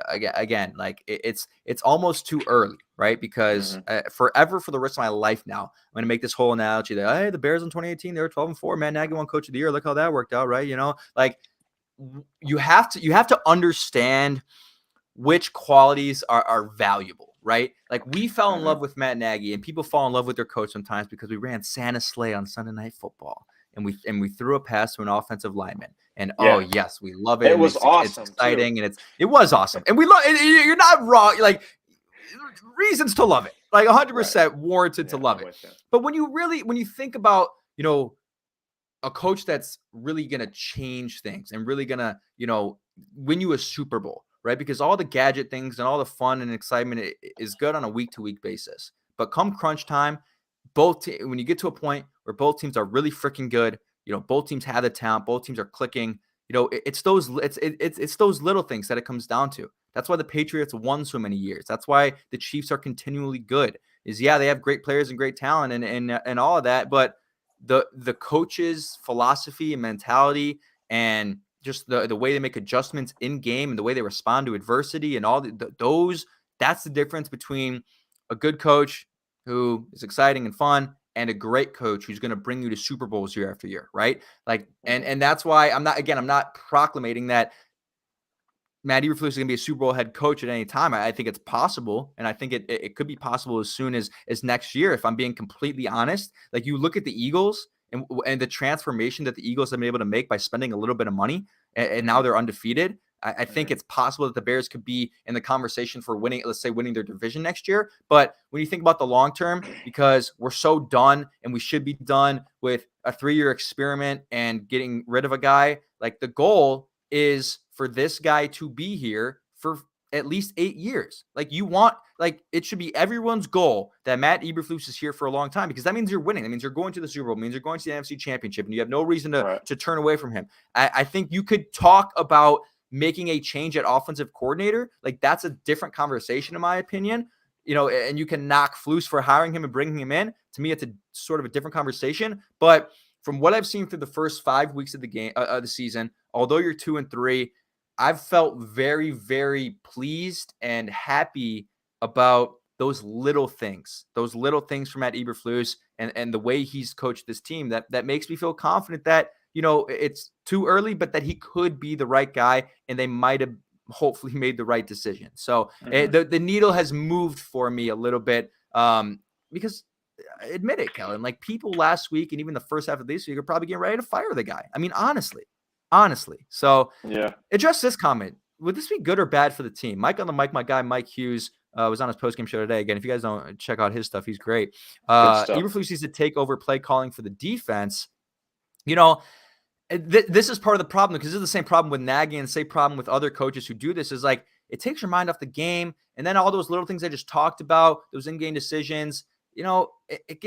again, like, it's almost too early, right? Because forever, for the rest of my life now, I'm going to make this whole analogy that, hey, the Bears in 2018, they were 12-4. Matt Nagy won Coach of the Year. Look how that worked out, right? Like, you have to understand which qualities are valuable, right? Like, we fell in love with Matt Nagy, and people fall in love with their coach sometimes because we ran Santa Sleigh on Sunday Night Football, and we threw a pass to an offensive lineman, and oh yes, we love it. It was awesome. It's exciting, too. And it was awesome, and we love it. You're not wrong. Like, reasons to love it, like 100% warranted to love it. But when you think about a coach that's really gonna change things and really gonna win you a Super Bowl. Right? Because all the gadget things and all the fun and excitement is good on a week-to-week basis. But come crunch time, when you get to a point where both teams are really freaking good, both teams have the talent, both teams are clicking, it's those little things that it comes down to. That's why the Patriots won so many years. That's why the Chiefs are continually good. They have great players and great talent and all of that, but the coach's philosophy and mentality and just the way they make adjustments in game and the way they respond to adversity and all those, that's the difference between a good coach who is exciting and fun and a great coach who's going to bring you to Super Bowls year after year, right? Like, and that's why I'm not proclamating that Matt Eberflus is going to be a Super Bowl head coach at any time. I think it's possible, and I think it could be possible as soon as next year, if I'm being completely honest. Like, you look at the Eagles and the transformation that the Eagles have been able to make by spending a little bit of money, and now they're undefeated. I think it's possible that the Bears could be in the conversation for winning their division next year. But when you think about the long term, because we're so done and we should be done with a 3-year experiment and getting rid of a guy, like, the goal is for this guy to be here for at least 8 years. Like, it should be everyone's goal that Matt Eberflus is here for a long time, because that means you're winning. That means you're going to the Super Bowl. It means you're going to the NFC Championship, and you have no reason to turn away from him. I think you could talk about making a change at offensive coordinator. Like, that's a different conversation, in my opinion. And you can knock Flus for hiring him and bringing him in. To me, it's a sort of a different conversation. But from what I've seen through the first 5 weeks of the game, the season, although you're 2-3, I've felt very, very pleased and happy about those little things from Matt Eberflus and the way he's coached this team that makes me feel confident that, it's too early, but that he could be the right guy and they might have hopefully made the right decision. So the needle has moved for me a little bit because admit it, Kellyn, like people last week and even the first half of this week are probably getting ready to fire the guy. I mean, honestly. So yeah, address this comment. Would this be good or bad for the team? Mike on the mic, my guy, Mike Hughes, was on his postgame show today. Again, if you guys don't check out his stuff, he's great. Eberflus needs to take over play calling for the defense. This is part of the problem because this is the same problem with Nagy and the same problem with other coaches who do this is like, it takes your mind off the game. And then all those little things I just talked about, those in-game decisions, it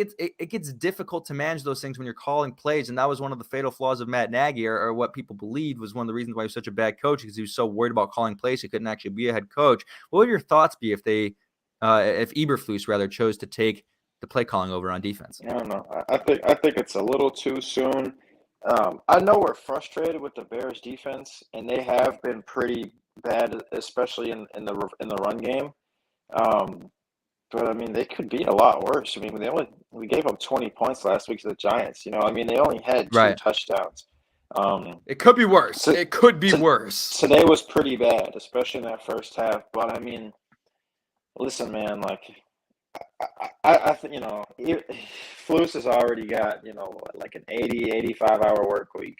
gets difficult to manage those things when you're calling plays. And that was one of the fatal flaws of Matt Nagy, or what people believed was one of the reasons why he was such a bad coach, because he was so worried about calling plays he couldn't actually be a head coach. What would your thoughts be if Eberflus rather chose to take the play calling over on defense? I don't know. I think it's a little too soon. I know we're frustrated with the Bears defense, and they have been pretty bad, especially in the run game. But I mean, they could be a lot worse. I mean, we gave up 20 points last week to the Giants. They only had two touchdowns. It could be worse. It could be worse. Today was pretty bad, especially in that first half. But I mean, listen, man, like I think Flus has already got like an 85 hour work week,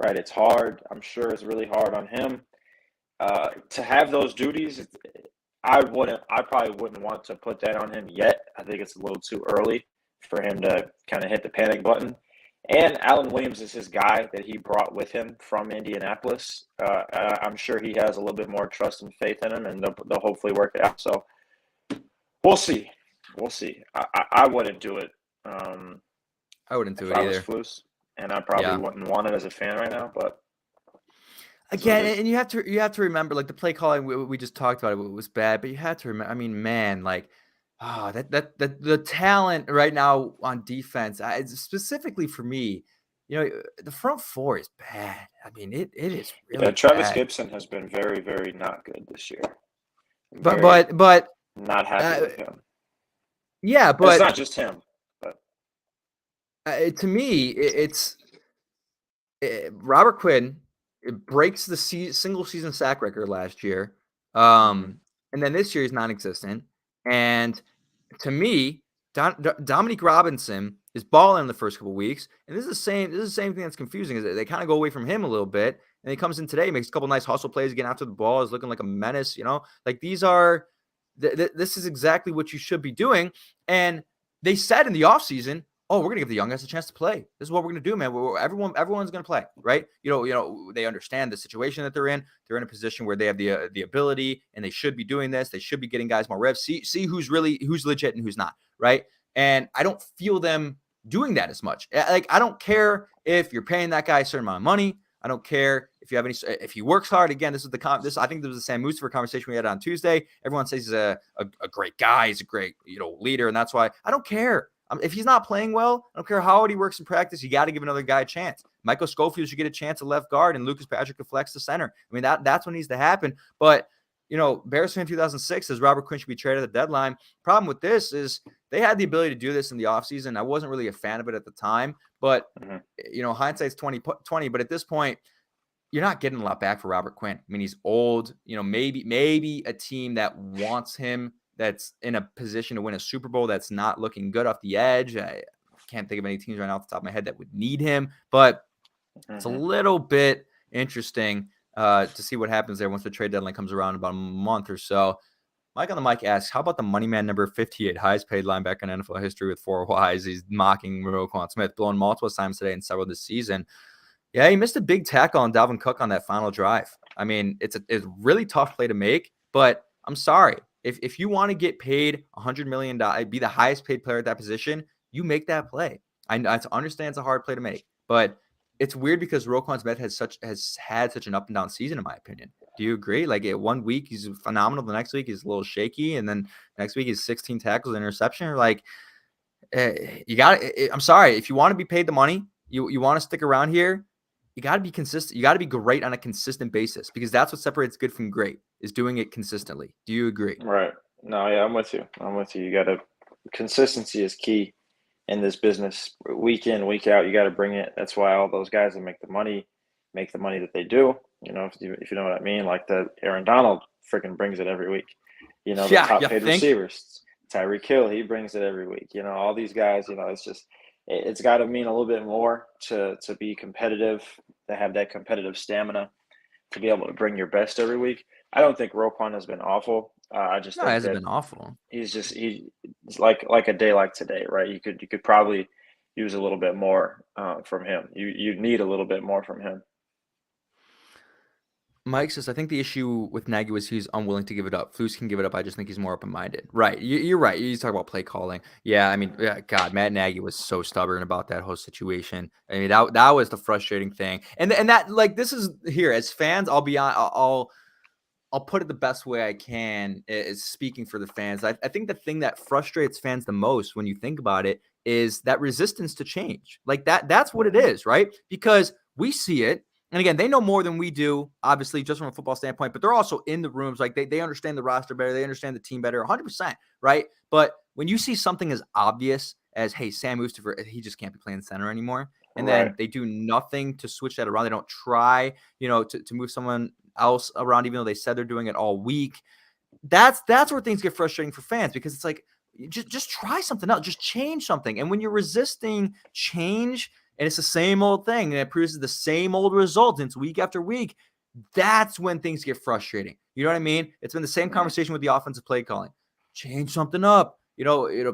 right? It's hard. I'm sure it's really hard on him to have those duties. I probably wouldn't want to put that on him yet. I think it's a little too early for him to kind of hit the panic button. And Alan Williams is his guy that he brought with him from Indianapolis. I'm sure he has a little bit more trust and faith in him, and they'll hopefully work it out. So we'll see. I wouldn't do it. I wouldn't do it either. I was Flus, and I probably wouldn't want it as a fan right now, but. Again, and you have to remember, like the play calling we just talked about, it was bad, but you have to remember. I mean, man, like, the talent right now on defense, specifically for me, the front four is bad. I mean, it is really Travis bad. Gibson has been very, very not good this year. But not happy with him. Yeah, but it's not just him. But to me, it's Robert Quinn. It breaks the single season sack record last year. And then this year he's non-existent. And to me, Dominique Robinson is balling in the first couple of weeks. And this is the same thing that's confusing, is that they kind of go away from him a little bit. And he comes in today, makes a couple nice hustle plays, getting after the ball, is looking like a menace, like these are, this is exactly what you should be doing. And they said in the offseason, oh, we're going to give the young guys a chance to play. This is what we're going to do, man. Everyone's going to play, right? They understand the situation that they're in. They're in a position where they have the ability, and they should be doing this. They should be getting guys more reps. See who's legit and who's not, right? And I don't feel them doing that as much. Like, I don't care if you're paying that guy a certain amount of money. I don't care if he works hard. Again, I think this was the Sam Mustafa conversation we had on Tuesday. Everyone says he's a great guy. He's a great leader, and that's why I don't care. If he's not playing well, I don't care how hard he works in practice. You got to give another guy a chance. Michael Schofield should get a chance at left guard, and Lucas Patrick could flex to center. I mean, that's what needs to happen. But, Bears fan 2006 says Robert Quinn should be traded at the deadline. Problem with this is they had the ability to do this in the offseason. I wasn't really a fan of it at the time. But, hindsight's 2020. But at this point, you're not getting a lot back for Robert Quinn. I mean, he's old. Maybe a team that wants him, that's in a position to win a Super Bowl, that's not looking good off the edge. I can't think of any teams right now off the top of my head that would need him, but it's a little bit interesting to see what happens there once the trade deadline comes around in about a month or so. Mike on the mic asks, how about the money man number 58, highest paid linebacker in NFL history with 4 Ys? He's mocking Roquan Smith, blown multiple times today and several this season. Yeah, he missed a big tackle on Dalvin Cook on that final drive. I mean, it's a really tough play to make, but I'm sorry. If you want to get paid $100 million, be the highest paid player at that position, you make that play. I understand it's a hard play to make, but it's weird because Roquan Smith has had such an up and down season, in my opinion. Do you agree? Like, 1 week he's phenomenal, the next week he's a little shaky, and then next week he's 16 tackles and interception. Like, you got. I'm sorry, if you want to be paid the money, you want to stick around here, you got to be consistent. You got to be great on a consistent basis, because that's what separates good from great, is doing it consistently. Do you agree? Right. No, yeah, I'm with you. You gotta consistency is key in this business. Week in, week out, you gotta bring it. That's why all those guys that make the money that they do. If you know what I mean. Like the Aaron Donald freaking brings it every week. The Yeah, top you paid think? receivers. Tyreek Hill, he brings it every week. All these guys, it's gotta mean a little bit more to be competitive, to have that competitive stamina, to be able to bring your best every week. I don't think Roquan has been awful. I just No, it think hasn't that been awful. he's like a day like today, right? You could probably use a little bit more from him. You need a little bit more from him. Mike says, I think the issue with Nagy was he's unwilling to give it up. Flus can give it up. I just think he's more open-minded. Right. You're right. You talk about play calling. Yeah, I mean, yeah, God, Matt Nagy was so stubborn about that whole situation. I mean, that was the frustrating thing. And that, like, this is here as fans, I'll put it the best way I can, is speaking for the fans. I think the thing that frustrates fans the most when you think about it is that resistance to change. Like that's what it is, right? Because we see it. And again, they know more than we do, obviously, just from a football standpoint, but they're also in the rooms. Like they understand the roster better. They understand the team better, 100%, right? But when you see something as obvious as, hey, Sam Mustafa, he just can't be playing center anymore. And Right. then they do nothing to switch that around. They don't try, to move someone else around, even though they said they're doing it all week. That's where things get frustrating for fans, because it's like, just try something else, just change something. And when you're resisting change and it's the same old thing and it produces the same old results, and it's week after week, that's when things get frustrating. You know what I mean? It's been the same conversation with the offensive play calling. Change something up,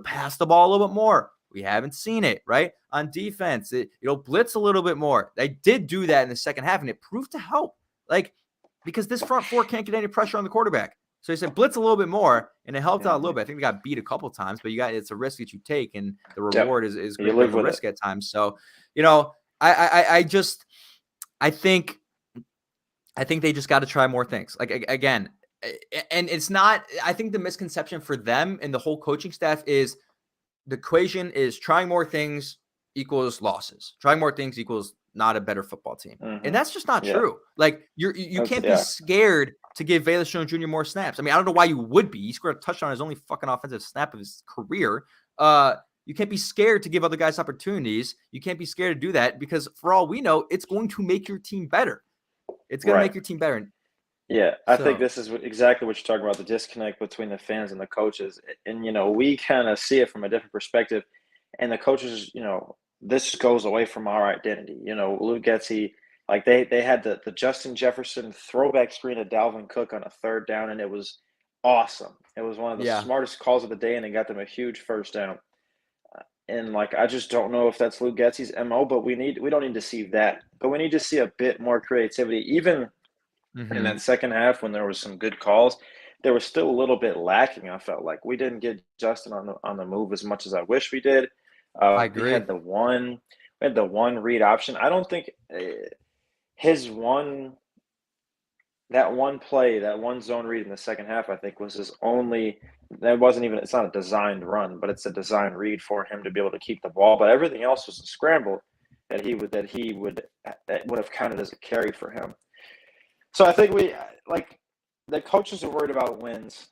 pass the ball a little bit more. We haven't seen it, right? On defense, blitz a little bit more. They did do that in the second half, and it proved to help. Like, because this front four can't get any pressure on the quarterback. So he said blitz a little bit more, and it helped out a little bit. I think they got beat a couple times, but it's a risk that you take, and the reward is You greater than live the with risk it. at times. So, I think they just got to try more things. Like, again, and it's not. I think the misconception for them and the whole coaching staff is the equation is trying more things equals losses. Trying more things equals not a better football team. And that's just not true. Like, you can't be scared to give Velus Jones Jr. more snaps. I mean, I don't know why you would be. He scored a touchdown on his only fucking offensive snap of his career. You can't be scared to give other guys opportunities. You can't be scared to do that, because for all we know, it's going to make your team better. It's going to make your team better. Yeah, I think this is exactly what you're talking about, the disconnect between the fans and the coaches. And, we kind of see it from a different perspective. And the coaches, this goes away from our identity. Luke Getsy, like they had the Justin Jefferson throwback screen of Dalvin Cook on a third down, and it was awesome. It was one of the smartest calls of the day, and it got them a huge first down. And, like, I just don't know if that's Luke Getsy's MO, but we don't need to see that. But we need to see a bit more creativity, even in that second half, when there was some good calls. There was still a little bit lacking. I felt like we didn't get Justin on the move as much as I wish we did. I agree. We had the one read option. I don't think that one play, that one zone read in the second half, I think was his only. It's not a designed run, but it's a designed read for him to be able to keep the ball. But everything else was a scramble that would have counted as a carry for him. So I think the coaches are worried about wins.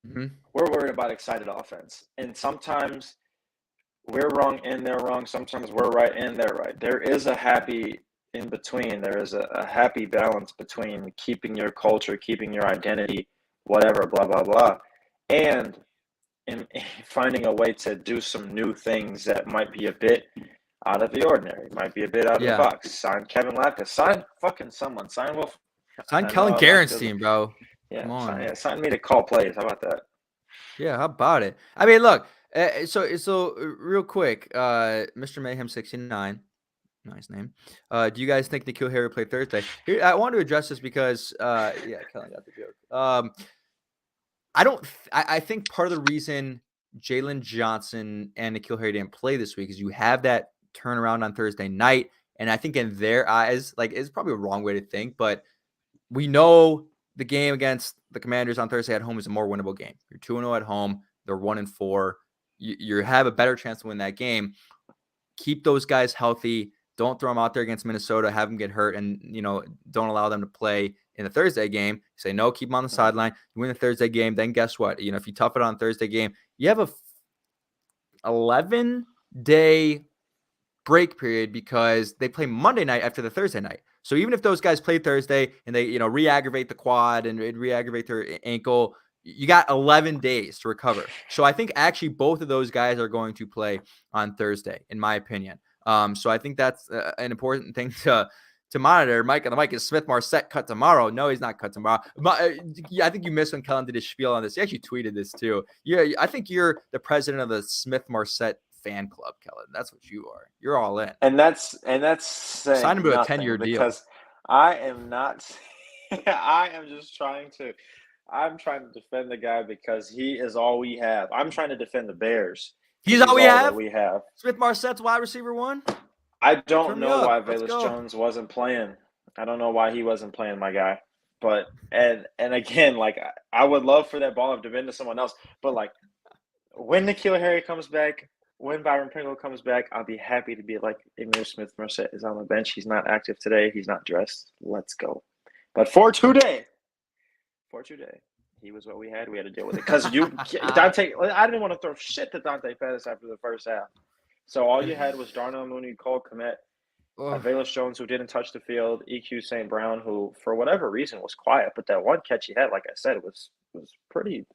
Mm-hmm. We're worried about excited offense. And sometimes we're wrong and they're wrong. Sometimes we're right and they're right. There is a happy in between. There is a happy balance between keeping your culture, keeping your identity, whatever, blah, blah, blah, and finding a way to do some new things that might be a bit out of the ordinary, might be a bit out of the box. Sign Kevin Lapka. Sign fucking someone. Sign Wolf. Sign Kellyn Garrett's team, bro. Yeah, come on. Sign me to call plays. How about that? Yeah, how about it? I mean, look. So real quick, Mr. Mayhem 69, nice name. Do you guys think N'Keal Harry will play Thursday? Here, I want to address this because, Kellyn got the joke. I think part of the reason Jalen Johnson and N'Keal Harry didn't play this week is you have that turnaround on Thursday night, and I think in their eyes, like, it's probably a wrong way to think, but we know the game against the Commanders on Thursday at home is a more winnable game. You're 2-0 at home. They're 1-4. You have a better chance to win that game. Keep those guys healthy. Don't throw him out there against Minnesota, have him get hurt, and don't allow them to play in the Thursday game. Say no, keep him on the sideline. You win the Thursday game, then guess what? If you tough it on Thursday game, you have a 11-day break period because they play Monday night after the Thursday night. So even if those guys play Thursday and they, re-aggravate the quad and re-aggravate their ankle, you got 11 days to recover. So I think actually both of those guys are going to play on Thursday, in my opinion. So I think that's an important thing to monitor. Mike on the mic, is Smith-Marsette cut tomorrow? No, he's not cut tomorrow. I think you missed when Kellyn did his spiel on this. He actually tweeted this too. Yeah, I think you're the president of the Smith-Marsette fan club, Kellyn. That's what you are. You're all in. And that's saying sign him to a 10-year deal. Because I am not. I am just trying to. I'm trying to defend the guy because he is all we have. I'm trying to defend the Bears. He's all we have. Smith-Marsette's wide receiver 1. I don't know why Velus Jones wasn't playing. I don't know why he wasn't playing, my guy. But and again, like I would love for that ball to been to someone else. But like when N'Keal Harry comes back, when Byron Pringle comes back, I'll be happy to be like, Emil Smith-Marsette is on the bench. He's not active today. He's not dressed. Let's go. But for today, he was what we had. We had to deal with it. Because Dante, I didn't want to throw shit to Dante Pettis after the first half. So all you had was Darnell Mooney, Cole Kmet, Velus Jones, who didn't touch the field, EQ St. Brown, who for whatever reason was quiet. But that one catch he had, like I said, was pretty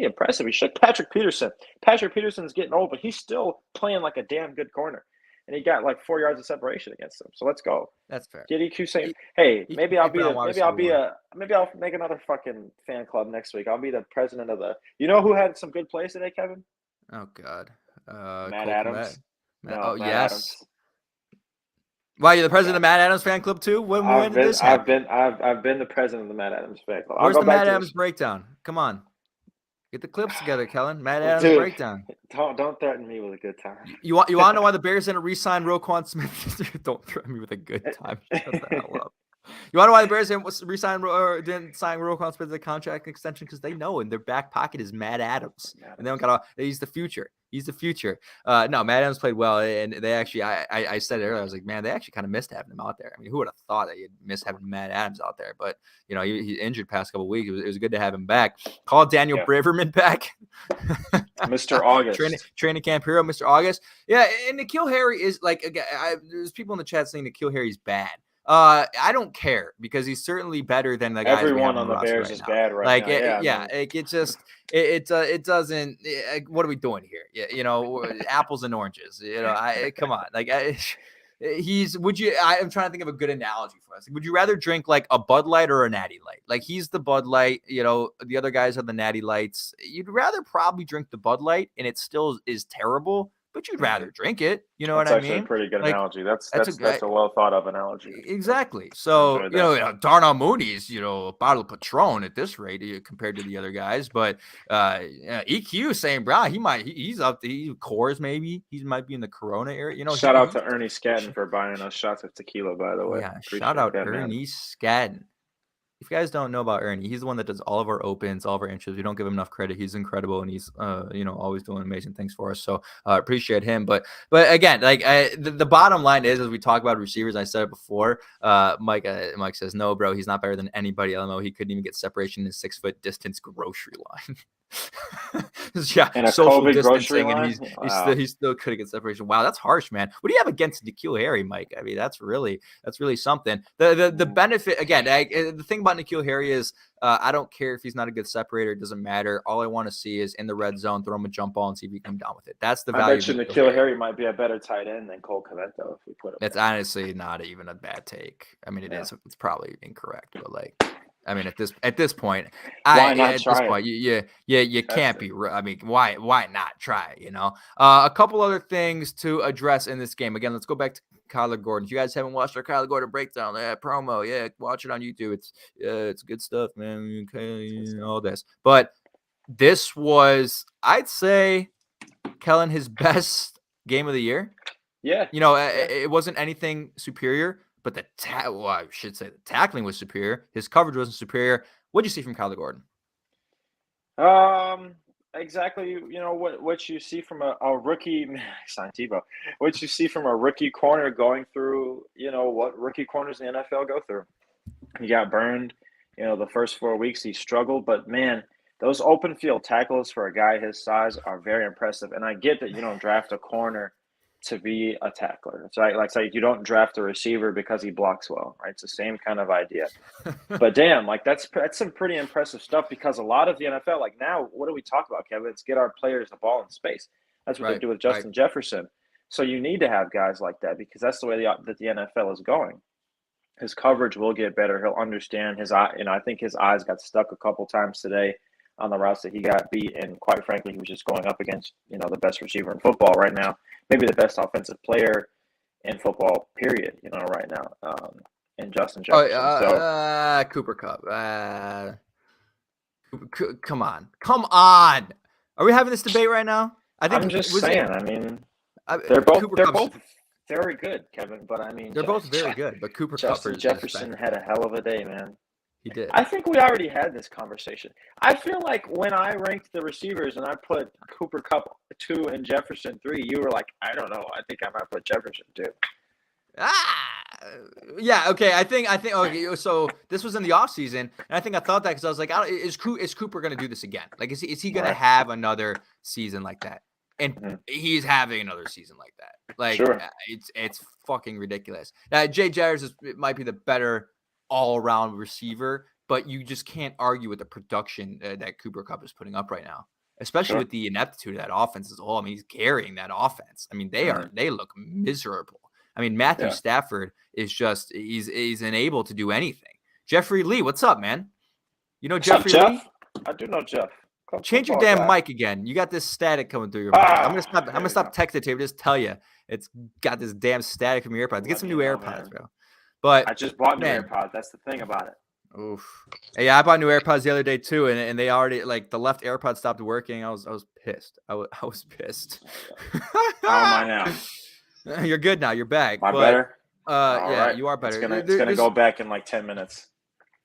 impressive. He shook Patrick Peterson. Patrick Peterson's getting old, but he's still playing like a damn good corner. And he got like 4 yards of separation against him. So let's go. That's fair. Get EQ St. Hey, maybe I'll make another fucking fan club next week. I'll be the president of the. You know who had some good plays today, Kevin? Oh God. Matt Adams. Matt yes. Adams. Why, you're the president of Matt Adams fan club too? When did this happen? I've been the president of the Matt Adams fan club. Where's the Matt Adams breakdown? Come on. Get the clips together, Kellyn. Matt Adams breakdown. Don't threaten me with a good time. You want to know why the Bears didn't re-sign Roquan Smith? Don't threaten me with a good time. Shut the hell up. You want to know why the Bears didn't sign Roquan Smith as a contract extension? Because they know in their back pocket is Matt Adams, and they don't got. He's the future. He's the future. No, Matt Adams played well, and they actually. I said it earlier. I was like, man, they actually kind of missed having him out there. I mean, who would have thought that you'd miss having Matt Adams out there? But he's injured past couple of weeks. It was good to have him back. Call Daniel Braverman back, Mr. August, training camp hero, Mr. August. Yeah, and N'Keal Harry is like. There's people in the chat saying N'Keal Harry's bad. I don't care because he's certainly better than the guys. Everyone on the Bears is bad right now. It doesn't. What are we doing here? Apples and oranges. Come on. I'm trying to think of a good analogy for us. Would you rather drink like a Bud Light or a Natty Light? Like he's the Bud Light. The other guys are the Natty Lights. You'd rather probably drink the Bud Light, and it still is terrible. But you'd rather drink it. You know what I mean? That's actually a pretty good analogy. That's a well thought of analogy. Exactly. So, Darnell Mooney's, a bottle of Patron at this rate compared to the other guys. But EQ St. Brown, he's up to Coors maybe. He might be in the Corona area. Shout out to Ernie Scadden for buying us shots of tequila, by the way. Yeah, shout out Ernie Scadden. If you guys don't know about Ernie, he's the one that does all of our opens, all of our intros. We don't give him enough credit. He's incredible, and he's always doing amazing things for us. So appreciate him. But again, the bottom line is, as we talk about receivers, I said it before. Mike says no, bro. He's not better than anybody. I don't know. He couldn't even get separation in 6-foot distance grocery line. Yeah, and social COVID distancing, and he still couldn't get separation. Wow, that's harsh, man. What do you have against N'Keal Harry, Mike? I mean, that's really something. The benefit again, the thing about N'Keal Harry is I don't care if he's not a good separator. It doesn't matter. All I want to see is in the red zone, throw him a jump ball and see if he can come down with it. That's the value. I bet you N'Keal Harry might be a better tight end than Cole Kmet, though, if we put him. It's honestly not even a bad take. I mean, it is. It's probably incorrect, but I mean, at this point, you can't be. I mean, why not try? A couple other things to address in this game. Again, let's go back to Kyler Gordon. If you guys haven't watched our Kyler Gordon breakdown, promo, watch it on YouTube. It's good stuff, man. Okay, all this, but this was, I'd say, Kellyn, his best game of the year. Yeah, it wasn't anything superior. But I should say the tackling was superior. His coverage wasn't superior. What did you see from Kyler Gordon? exactly, what you see from a rookie sign Tebow, what you see from a rookie corner going through, what rookie corners in the NFL go through. He got burned, the first 4 weeks he struggled, but man, those open field tackles for a guy his size are very impressive. And I get that you don't draft a corner to be a tackler. It's like say you don't draft a receiver because he blocks well, right? It's the same kind of idea. But damn, like that's some pretty impressive stuff because a lot of the NFL, like now, what do we talk about, Kevin? It's get our players the ball in space. That's what they Right, do with right. Justin Jefferson. So you need to have guys like that because that's the way that the NFL is going. His coverage will get better. He'll understand his eye. I think his eyes got stuck a couple times today on the routes that he got beat. And quite frankly, he was just going up against, the best receiver in football right now, maybe the best offensive player in football, period, right now, in Justin Oh, Jefferson. Cooper Cup. Come on. Come on. Are we having this debate right now? I think I'm just was saying. it I mean, Cooper they're Cup's both very good, Kevin. But I mean, they're both very good, but Cooper Cup Justin is Jefferson better. had a hell of a day, man. He did. I think we already had this conversation. I feel like when I ranked the receivers and I put Cooper Cup 2 and Jefferson 3, you were like, I don't know. I think I might put Jefferson 2. Yeah, okay. I think okay, so this was in the offseason, and I think I thought that because I was like, is Cooper going to do this again? Like, is he going to Right. have another season like that? And Mhm. he's having another season like that. Like, Sure. it's fucking ridiculous. Jay Jarris might be the better all-around receiver, but you just can't argue with the production that Cooper Cup is putting up right now, especially Sure. with the ineptitude of that offense as a whole. I mean, he's carrying that offense. I mean, they look miserable. I mean, Matthew Yeah. Stafford is just he's unable to do anything. Jeffrey Lee, what's up, man? You know What's up, Jeffrey Jeff? Lee? I do know Jeff. Club Change your football damn guy. mic again. You got this static coming through your mic. I'm gonna stop. I'm There gonna we stop go. texting to you. Just tell you it's got this damn static from your AirPods. Get Let some me new know, AirPods, man. bro. But I just bought new man, AirPods. That's the thing about it. oof. Yeah, I bought new AirPods the other day too, and they already like the left AirPod stopped working. I was pissed. I was pissed. How am I now? You're good now. You're back. Am I But better? All yeah, right. you are It's better. gonna go back in like 10 minutes.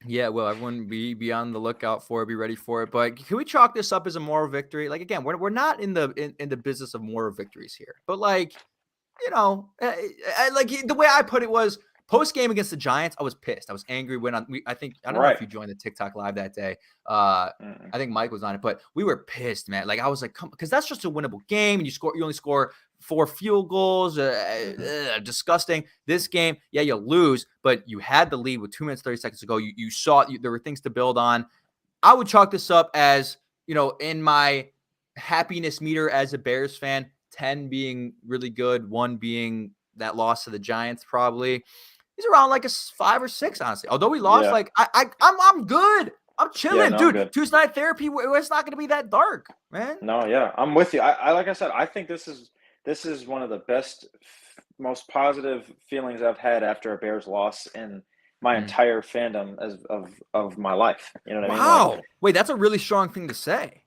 Yeah, well, everyone be on the lookout for it, be ready for it. But can we chalk this up as a moral victory? Like again, we're not in the business of moral victories here, but like like the way I put it was post game against the Giants. I was pissed. I was angry when I think I don't know if Right. you joined the TikTok live that day. Mm-mm. I think Mike was on it, but we were pissed, man. Like I was like, come, because that's just a winnable game, and you only score 4 field goals. Disgusting. This game, yeah, you lose, but you had the lead with 2 minutes 30 seconds to go. You saw there were things to build on. I would chalk this up as in my happiness meter as a Bears fan, 10 being really good, 1 being that loss to the Giants probably. He's around like a 5 or 6, honestly. Although we lost, Yeah. like I'm good. I'm chilling, Yeah, no, I'm dude. good. Tuesday night therapy, it's not going to be that dark, man. No, yeah, I'm with you. I like I said, I think this is one of the best, most positive feelings I've had after a Bears loss in my entire fandom of my life. You know what I mean? Wow. Like, Wait, that's a really strong thing to say.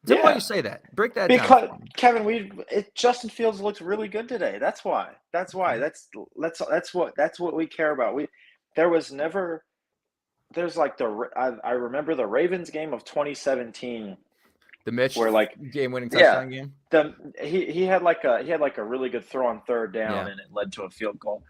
Tell me why yeah, you say that. Break that down because for me. Kevin, Justin Fields looks really good today. That's why. That's why. That's what we care about. There was never. There's like I remember the Ravens game of 2017 The Mitch where like game-winning yeah touchdown game. he had like a really good throw on third down Yeah. and it led to a field goal.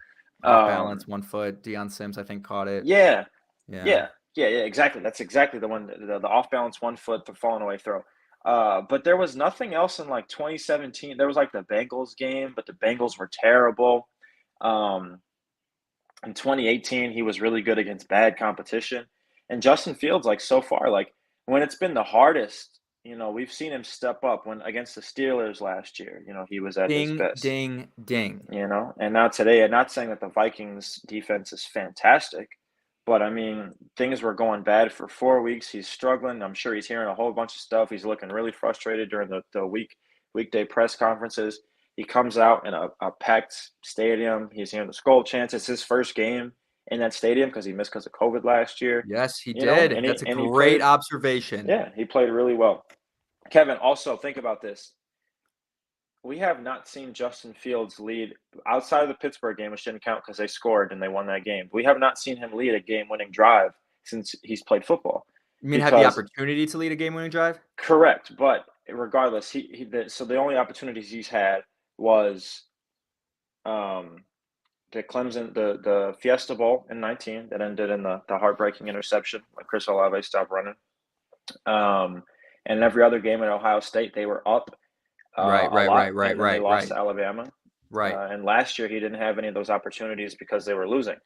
Off balance, 1 foot. Deion Sims, I think, caught it. Yeah, Yeah. exactly. That's exactly the one. The off balance 1 foot, the falling away throw. But there was nothing else in like 2017. There was like the Bengals game, but the Bengals were terrible. In 2018, he was really good against bad competition. And Justin Fields, like so far, like when it's been the hardest, we've seen him step up when against the Steelers last year. He was at his Ding, best. ding, ding. And now today, I'm not saying that the Vikings defense is fantastic, but I mean, things were going bad for 4 weeks. He's struggling. I'm sure he's hearing a whole bunch of stuff. He's looking really frustrated during the weekday press conferences. He comes out in a packed stadium. He's hearing the Skull chants. It's his first game in that stadium because he missed because of COVID last year. Yes, he did. And That's a he great played. observation. Yeah, he played really well. Kevin, also think about this. We have not seen Justin Fields lead outside of the Pittsburgh game, which didn't count because they scored and they won that game. We have not seen him lead a game-winning drive since he's played football. You mean have the opportunity to lead a game-winning drive? Correct, but regardless, so the only opportunities he's had was the Clemson, the Fiesta Bowl in 19 that ended in the heartbreaking interception when Chris Olave stopped running. And every other game at Ohio State, they were up a lot, and then they lost to Alabama. Right. And last year, he didn't have any of those opportunities because they were losing.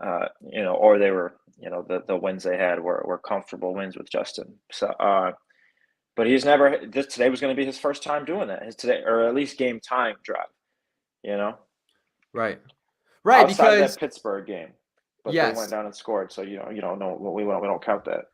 Or they were, the wins they had were comfortable wins with Justin. So, but he's never. Today was going to be his first time doing that. Today, or at least game time drive. Right. Outside because that Pittsburgh game, but yes, they went down and scored. So you don't know. We don't count that.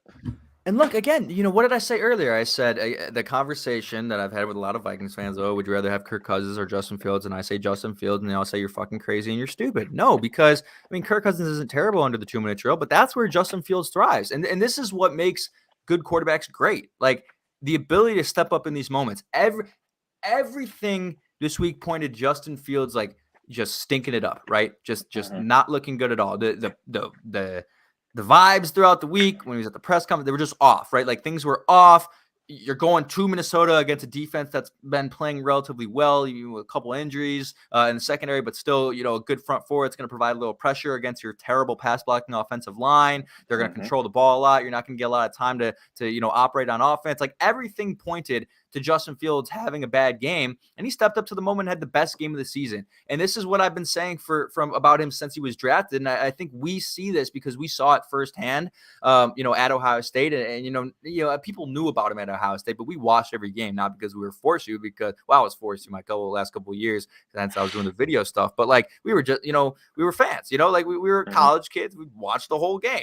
And look, again, what did I say earlier? I said the conversation that I've had with a lot of Vikings fans, would you rather have Kirk Cousins or Justin Fields? And I say Justin Fields, and they all say you're fucking crazy and you're stupid. No, because, Kirk Cousins isn't terrible under the 2-minute drill, but that's where Justin Fields thrives. And this is what makes good quarterbacks great. Like, the ability to step up in these moments. Everything this week pointed Justin Fields, like, just stinking it up, right? Just not looking good at all. The vibes throughout the week when he was at the press conference, they were just off, right? Like, things were off. You're going to Minnesota against a defense that's been playing relatively well, even with a couple injuries in the secondary, but still, a good front four. It's going to provide a little pressure against your terrible pass blocking offensive line. They're going to control the ball a lot. You're not going to get a lot of time to operate on offense. Like, everything pointed to Justin Fields having a bad game, and he stepped up to the moment and had the best game of the season. And this is what I've been saying from about him since he was drafted. And I think we see this because we saw it firsthand, at Ohio State. And people knew about him at Ohio State, but we watched every game, not because we were forced to, because, I was forced to last couple of years since I was doing the video stuff. But, like, we were just, we were fans, like we were college kids. We watched the whole game,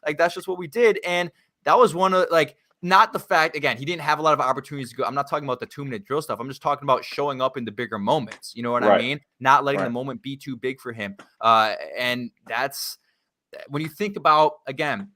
like, that's just what we did. And that was one of, like, not the fact, again, he didn't have a lot of opportunities to go. I'm not talking about the 2-minute drill stuff. I'm just talking about showing up in the bigger moments. You know what I mean? Not letting the moment be too big for him. And that's when you think about, again,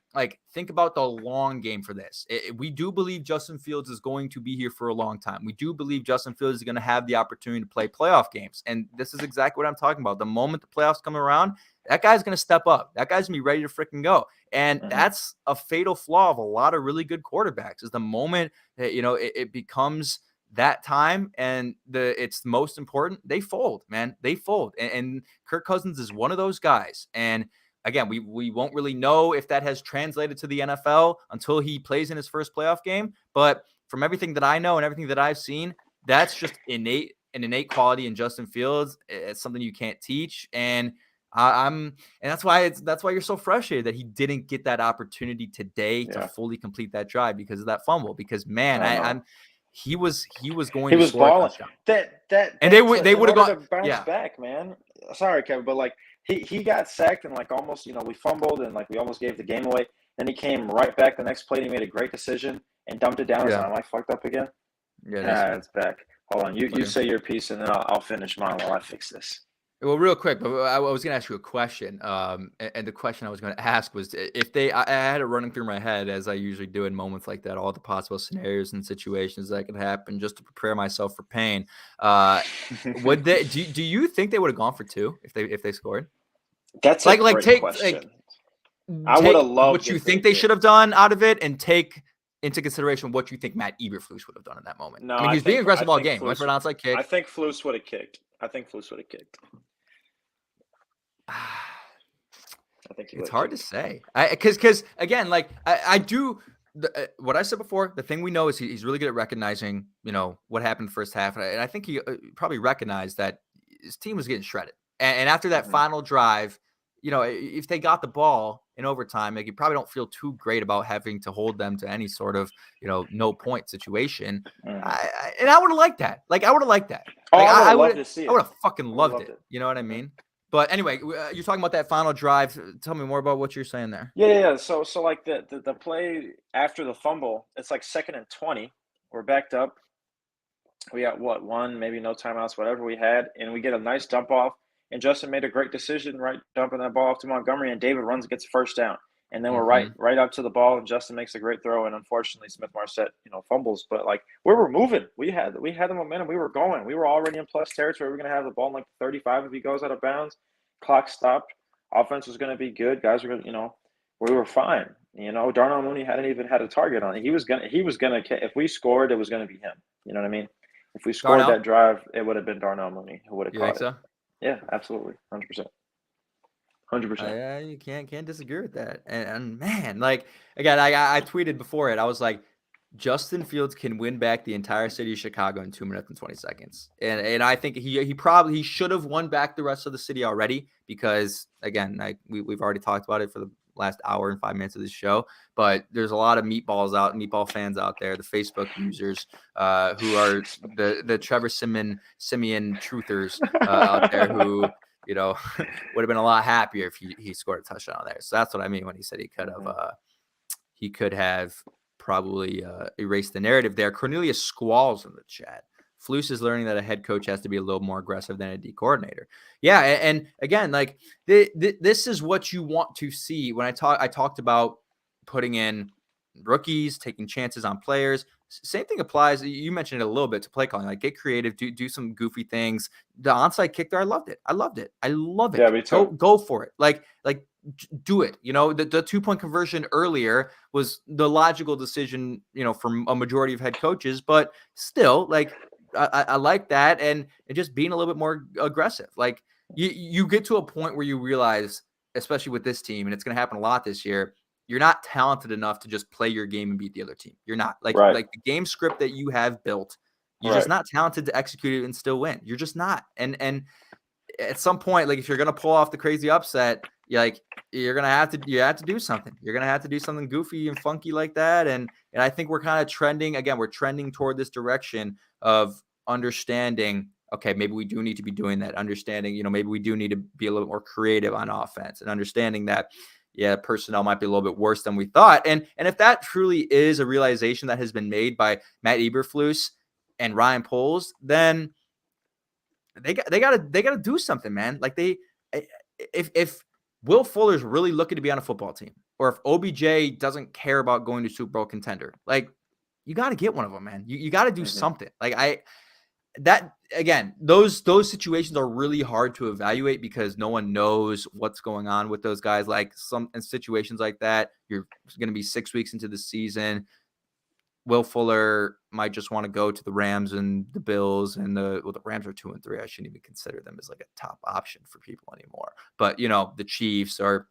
think about the long game for this. We do believe Justin Fields is going to be here for a long time. We do believe Justin Fields is going to have the opportunity to play playoff games. And this is exactly what I'm talking about. The moment the playoffs come around, that guy's going to step up. That guy's going to be ready to freaking go. And that's a fatal flaw of a lot of really good quarterbacks, is the moment that, it becomes that time and it's most important, they fold, man. They fold. And Kirk Cousins is one of those guys. And again, we won't really know if that has translated to the NFL until he plays in his first playoff game. But from everything that I know and everything that I've seen, that's just an innate quality in Justin Fields. It's something you can't teach. And and that's why you're so frustrated that he didn't get that opportunity today to fully complete that drive because of that fumble. Because, man, he was going to score balling. a touchdown. And they would have gone bounce back, man. Sorry, Kevin, but like he got sacked and like almost, we fumbled and like we almost gave the game away. Then he came right back the next play and he made a great decision and dumped it down. Yeah. Am I fucked up again? Yeah, it's back. Hold on. You say your piece and then I'll finish mine while I fix this. Well, real quick, but I was going to ask you a question. And the question I was going to ask was if I had it running through my head, as I usually do in moments like that, all the possible scenarios and situations that could happen just to prepare myself for pain. Would they? Do you think they would have gone for 2 if they scored? That's a great question. I would have loved what you think they should have done out of it, and take into consideration what you think Matt Eberflus would have done in that moment. No, he's being aggressive all game. Went for an outside kick. I think Flus would have kicked. I think it's hard to say. Because again, like I do what I said before. The thing we know is he's really good at recognizing, what happened the first half, and I think he probably recognized that his team was getting shredded. And after that final drive, if they got the ball in overtime, like, you probably don't feel too great about having to hold them to any sort of, no point situation. And I would have liked that. Like, I would have liked that. Like, I would have to see it. I would have fucking loved it. You know what I mean? But anyway, you're talking about that final drive. Tell me more about what you're saying there. Yeah. So like the play after the fumble, it's like 2nd and 20. We're backed up. We got one, maybe no timeouts, whatever we had, and we get a nice dump off. And Justin made a great decision, right, dumping that ball off to Montgomery, and David runs and gets first down. And then we're right up to the ball, and Justin makes a great throw, and unfortunately Smith-Marset, fumbles. But like we were moving, we had the momentum, we were going, we were already in plus territory. We were going to have the ball in like 35 if he goes out of bounds. Clock stopped. Offense was going to be good. Guys were going, we were fine. Darnell Mooney hadn't even had a target on it. He was gonna if we scored, it was gonna be him. You know what I mean? If we scored Darnell, that drive, it would have been Darnell Mooney who would have you think caught it. so? Yeah, absolutely, 100%, 100%. You can't disagree with that. And man, like again, I tweeted before it. I was like, Justin Fields can win back the entire city of Chicago in 2 minutes and 20 seconds. And I think he should have won back the rest of the city already because again, we've already talked about it for the last hour and 5 minutes of this show. But there's a lot of meatball fans out there, the Facebook users who are the Trevor Simeon truthers out there who would have been a lot happier if he scored a touchdown there. So that's what I mean when he said he could have probably erased the narrative there. Cornelius Squalls in the chat. Flus is learning that a head coach has to be a little more aggressive than a D coordinator. Yeah, and again, like this is what you want to see. When I talked about putting in rookies, taking chances on players. Same thing applies. You mentioned it a little bit to play calling. Like get creative, do some goofy things. The onside kick there, I loved it. I love it. Yeah, me too. Go for it. Like do it. The 2-point conversion earlier was the logical decision, for a majority of head coaches, but still, like I like that, and just being a little bit more aggressive. Like you get to a point where you realize, especially with this team, and it's going to happen a lot this year, you're not talented enough to just play your game and beat the other team. You're not like the game script that you have built. You're just not talented to execute it and still win. You're just not. And at some point, like if you're gonna pull off the crazy upset, you're gonna have to do something. You're gonna have to do something goofy and funky like that. And I think we're kind of trending again. We're trending toward this direction of understanding. Okay, maybe we do need to be doing that. Understanding, maybe we do need to be a little more creative on offense and understanding that. Yeah, personnel might be a little bit worse than we thought. And if that truly is a realization that has been made by Matt Eberflus and Ryan Poles, then they gotta do something, man. Like if Will Fuller's really looking to be on a football team, or if OBJ doesn't care about going to Super Bowl contender, like you got to get one of them, man. You got to do something. Like those situations are really hard to evaluate because no one knows what's going on with those guys. Like in situations like that, you're going to be 6 weeks into the season. Will Fuller might just want to go to the Rams and the Bills, and the Rams are 2-3. I shouldn't even consider them as like a top option for people anymore. But the Chiefs or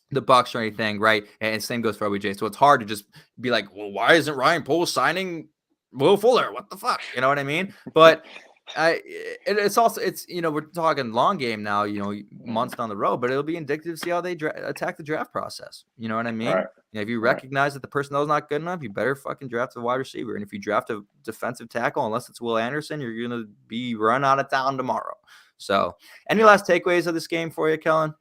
the Bucks or anything, right? And same goes for OBJ. So it's hard to just be like, well, why isn't Ryan Poles signing Will Fuller? What the fuck? You know what I mean? But it's also we're talking long game now, months down the road, but it'll be indicative to see how they attack the draft process. You know what I mean? Right. If you recognize that the personnel's not good enough, you better fucking draft a wide receiver. And if you draft a defensive tackle, unless it's Will Anderson, you're going to be run out of town tomorrow. So any last takeaways of this game for you, Kellyn?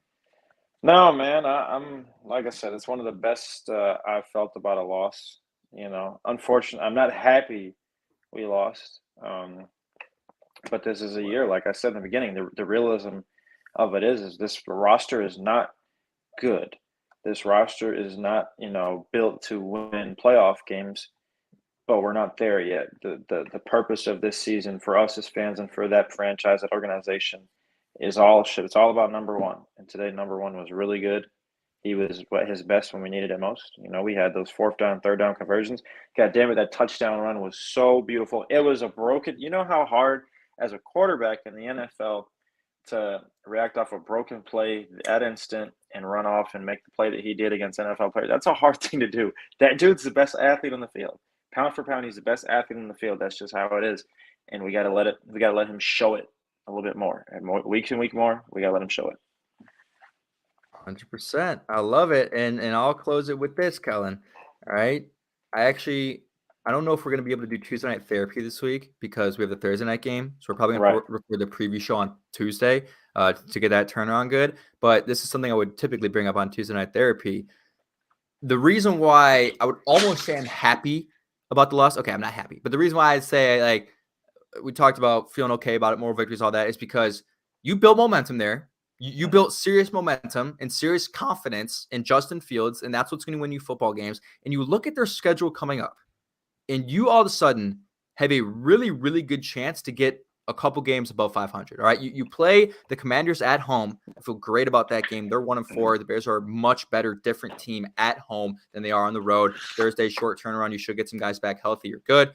No, man, I'm like I said, it's one of the best I've felt about a loss. Unfortunately, I'm not happy we lost. But this is a year, like I said in the beginning, the realism of it is this roster is not good. This roster is not, built to win playoff games, but we're not there yet. The purpose of this season for us as fans and for that franchise, that organization, is all shit. It's all about number one. And today, number one was really good. He was at his best when we needed it most. We had those 4th down, 3rd down conversions. God damn it, that touchdown run was so beautiful. It was a broken – how hard as a quarterback in the NFL to react off a broken play at instant and run off and make the play that he did against NFL players. That's a hard thing to do. That dude's the best athlete on the field. Pound for pound, he's the best athlete on the field. That's just how it is. And we got to let him show it a little bit more. And week and week more, we got to let him show it. 100%. I love it. And I'll close it with this, Kellyn. All right. I don't know if we're going to be able to do Tuesday night therapy this week because we have the Thursday night game. So we're probably going to record the preview show on Tuesday to get that turnaround good. But this is something I would typically bring up on Tuesday night therapy. The reason why I would almost say I'm happy about the loss. Okay, I'm not happy. But the reason why I'd say we talked about feeling okay about it, more victories, all that, is because you built momentum there. You built serious momentum and serious confidence in Justin Fields, and that's what's going to win you football games. And you look at their schedule coming up, and you all of a sudden have a really, really good chance to get a couple games above 500. All right. You play the Commanders at home. I feel great about that game. They're 1-4. The Bears are a much better, different team at home than they are on the road. Thursday, short turnaround. You should get some guys back healthy. You're good.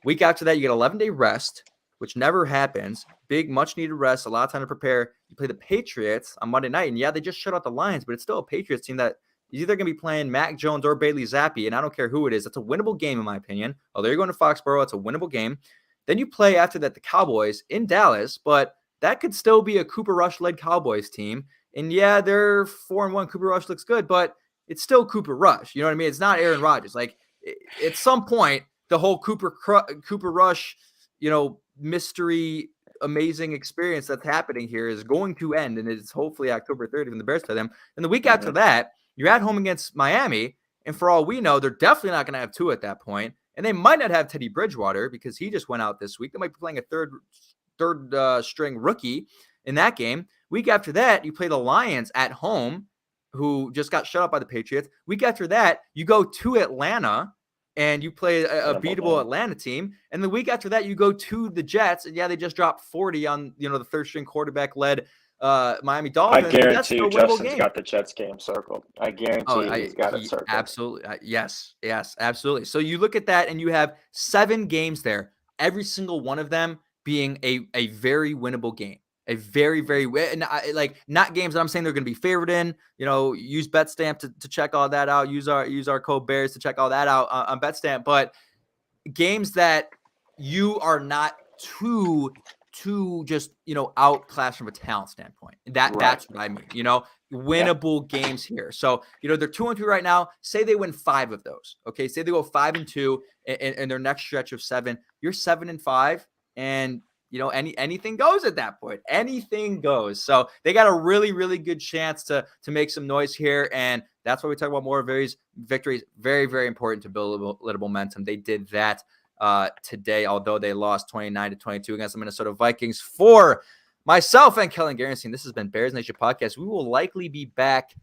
Week after that, you get 11-day rest, which never happens. Big, much needed rest, a lot of time to prepare. You play the Patriots on Monday night, and yeah, they just shut out the Lions, but it's still a Patriots team that is either going to be playing Mac Jones or Bailey Zappi, and I don't care who it is. That's a winnable game, in my opinion. Although you're going to Foxborough, it's a winnable game. Then you play after that the Cowboys in Dallas, but that could still be a Cooper Rush-led Cowboys team. And yeah, they're 4-1. Cooper Rush looks good, but it's still Cooper Rush. You know what I mean? It's not Aaron Rodgers. Like, at some point, the whole Cooper Rush, mystery, amazing experience that's happening here is going to end, and it's hopefully October 30th when the Bears play them. And the week after that, you're at home against Miami, and for all we know, they're definitely not going to have two at that point. And they might not have Teddy Bridgewater because he just went out this week. They might be playing a third string rookie in that game. Week after that, you play the Lions at home, who just got shut out by the Patriots. Week after that, you go to Atlanta and you play a beatable Atlanta team. And the week after that, you go to the Jets. And yeah, they just dropped 40 on the third string quarterback led Miami Dolphins. I guarantee you Justin's got the Jets game circled. I guarantee he's got it circled. Absolutely. Yes, absolutely. So you look at that and you have 7 games there, every single one of them being a very winnable game. A very, very not games that I'm saying they're going to be favored in. Use BetStamp to check all that out. Use our code Bears to check all that out on BetStamp. But games that you are not too just outclassed from a talent standpoint. That's what I mean. Winnable games here. So they're 2-3 right now. Say they win 5 of those. Okay, say they go 5-2 in their next stretch of 7. You're 7-5, and anything goes at that point. Anything goes. So they got a really, really good chance to make some noise here. And that's why we talk about more victories. Very, very important to build a little momentum. They did that today, although they lost 29-22 against the Minnesota Vikings. For myself and Kellyn Garrison, this has been Bears Nation Podcast. We will likely be back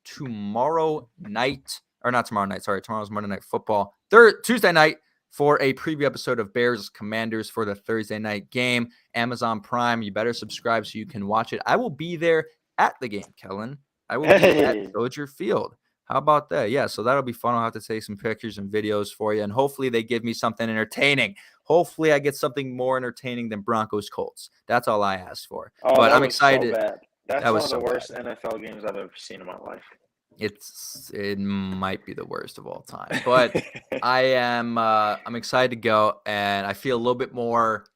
tomorrow night. Or not tomorrow night. Sorry, tomorrow's Monday Night Football. Tuesday night, for a preview episode of Bears Commanders for the Thursday night game. Amazon Prime, you better subscribe so you can watch it. I will be there at the game, Kellyn. I will be at Soldier Field. How about that? Yeah, so that'll be fun. I'll have to take some pictures and videos for you, and hopefully they give me something entertaining. Hopefully I get something more entertaining than Broncos-Colts. That's all I asked for. Oh, but I'm excited. So bad. That's one of the worst NFL games I've ever seen in my life. It might be the worst of all time, but I'm excited to go, and I feel a little bit more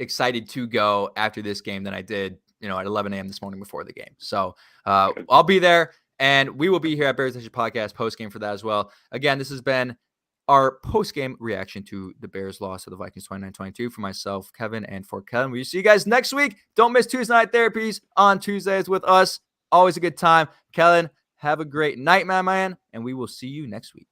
excited to go after this game than I did, at 11 a.m. this morning before the game. So I'll be there, and we will be here at Bears Nation Podcast post game for that as well. Again, this has been our post game reaction to the Bears loss to the Vikings 29-22 for myself, Kevin, and for Kellyn. We'll see you guys next week. Don't miss Tuesday Night Therapies on Tuesdays with us. Always a good time. Kellyn, have a great night, my man, and we will see you next week.